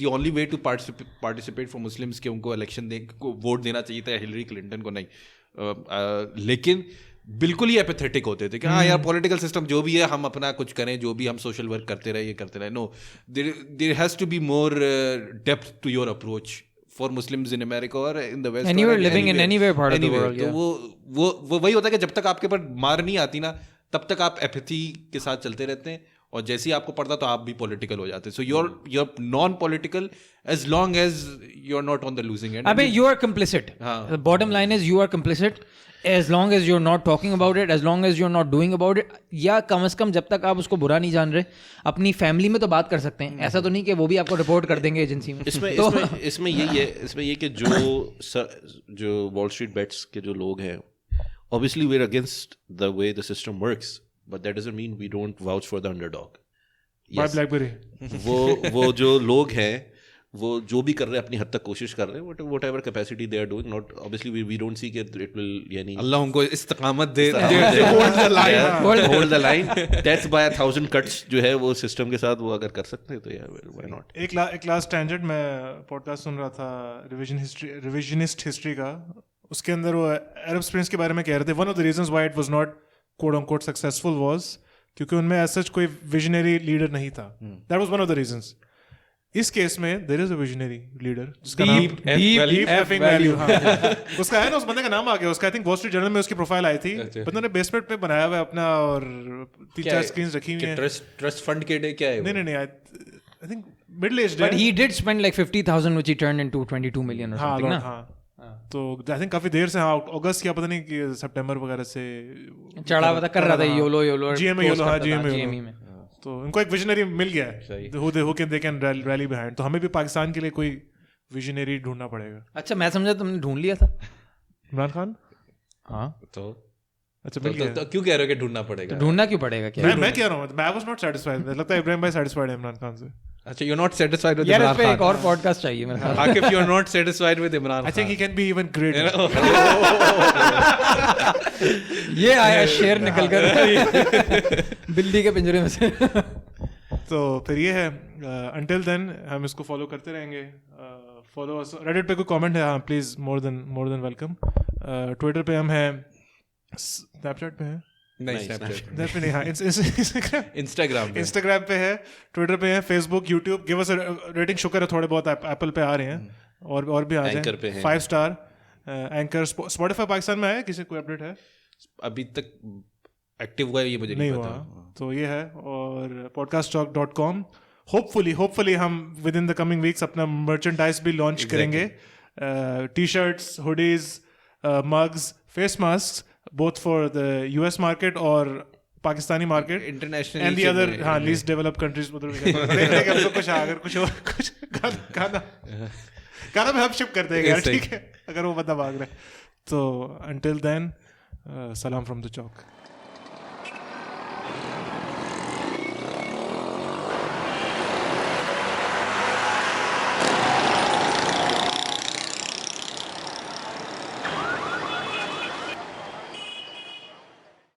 the only way to participate for Muslims कि उनको इलेक्शन वोट देना चाहिए था हिलरी क्लिंटन को, नहीं, लेकिन बिल्कुल ही एपेथेटिक होते थे कि हाँ यार पॉलिटिकल सिस्टम जो भी है हम अपना कुछ करें, जो भी हम सोशल वर्क करते रहे, ये करते रहे. No, there has to be more depth to your approach for Muslims in America और in the West, anywhere living in anywhere part of the world. तो वो वही होता है कि जब तक आपके ऊपर मार नहीं आती ना, तब तक आप एपैथी के साथ चलते रहते हैं, और जैसे ही आपको पड़ता तो आप भी पॉलिटिकल हो जाते हैं. सो you're non political as long as you're not on the losing end. अबे you are complicit. The bottom line is you are complicit as long as you're not talking about it, as long as you're not doing about it. या कम से कम जब तक आप उसको बुरा नहीं जान रहे, अपनी फैमिली में तो बात कर सकते हैं. ऐसा तो नहीं कि वो भी आपको रिपोर्ट कर देंगे एजेंसी में. इसमें यही है, इसमें ये कि जो वॉल स्ट्रीट बेट्स के जो लोग हैं, obviously we're against the way the system works, but that doesn't mean we don't vouch for the underdog. Yes. BlackBerry. वो जो लोग हैं, वो जो भी कर रहे हैं अपनी हद तक कोशिश कर रहे हैं, whatever capacity they are doing. Not obviously we don't see that it will, यानी अल्लाह उनको इस्तिकामत दे, hold the line. That's by 1,000 cuts जो है वो सिस्टम के साथ वो अगर कर सकते हैं तो यार why not. एक लास्ट टेंजेंट में पॉडकास्ट सुन रहा था रिविजनिस्ट हिस्ट्री का, उसके अंदर वो अरब स्प्रिंग्स के बारे में कह रहे थे. One of the reasons why it was not quote unquote successful was क्योंकि उनमें as such कोई विजनरी लीडर नहीं था. That was one of the reasons. इस केस में there is a visionary leader जिसका नाम Deep effing value. उसका है ना, उस बंदे का नाम आ गया उसका. I think Wall Street Journal में उसकी प्रोफाइल आई थी, बंदे ने बेसमेंट पे बनाया हुआ है अपना और 3-4 स्क्रीन्स रखी हुई हैं. ट्रस्ट फंड के क्या है? नहीं I think middle aged. But he did spend like 50,000 which he turned into 22 million or something ना. तो आई थिंक काफी देर से, हाँ अगस्त या पता नहीं कि सितंबर वगैरह से चढ़ा हुआ था, कर रहा था योलो जीएमए में. तो उनको एक विजनरी मिल गया है, who can rally behind. तो हमें भी पाकिस्तान के लिए कोई विजनरी ढूंढना पड़ेगा. अच्छा, मैं समझा तुमने ढूंढ लिया था इमरान खान. हाँ तो अच्छा मिल गया. तो क्यों कह रहे हो कि ढूंढना पड़ेगा? ढूंढना क्यों पड़ेगा? क्या मैं कह रहा हूँ, मैं वाज नॉट सेटिस्फाइड. लगता है इब्राहिम भाई सेटिस्फाइड है इमरान खान से. अच्छा, you're not satisfied with यार, Imran इस पे Khan. एक और पॉडकास्ट चाहिए मेरे ख्याल. Akif, you're not satisfied with Imran Khan. I think he can be even greater. ये आया शेर निकल कर बिल्ली के पिंजरे में से. तो फिर ये है, until then हम इसको फॉलो करते रहेंगे. Follow us. रेडिट पे कोई कमेंट है, हाँ please, more than welcome. Twitter पे हम हैं, स्नैपचैट पे हैं, इंस्टाग्राम पे है, ट्विटर पे है, Facebook, YouTube. Give us rating. शुक्र है थोड़े बहुत एप्पल पे आ रहे हैं, और भी आ जाए. 5 स्टार. एंकर, स्पॉटिफाई पाकिस्तान में है, किसी कोई अपडेट है? अभी तक एक्टिव हुआ है ये मुझे नहीं पता. तो ये है, और podcasttalk.com होपफुली हम within the coming weeks अपना मर्चेंडाइज भी लॉन्च करेंगे, t shirts, hoodies, mugs, face mask, both for the US market और Pakistani market, international and the other हाँ लीस्ट डेवलप्ड कंट्रीज देखते हैं कुछ अगर कुछ गाना में हम शिप करते हैं यार, ठीक है, अगर वो बंदा भाग रहा है तो। until then, salam from the chalk.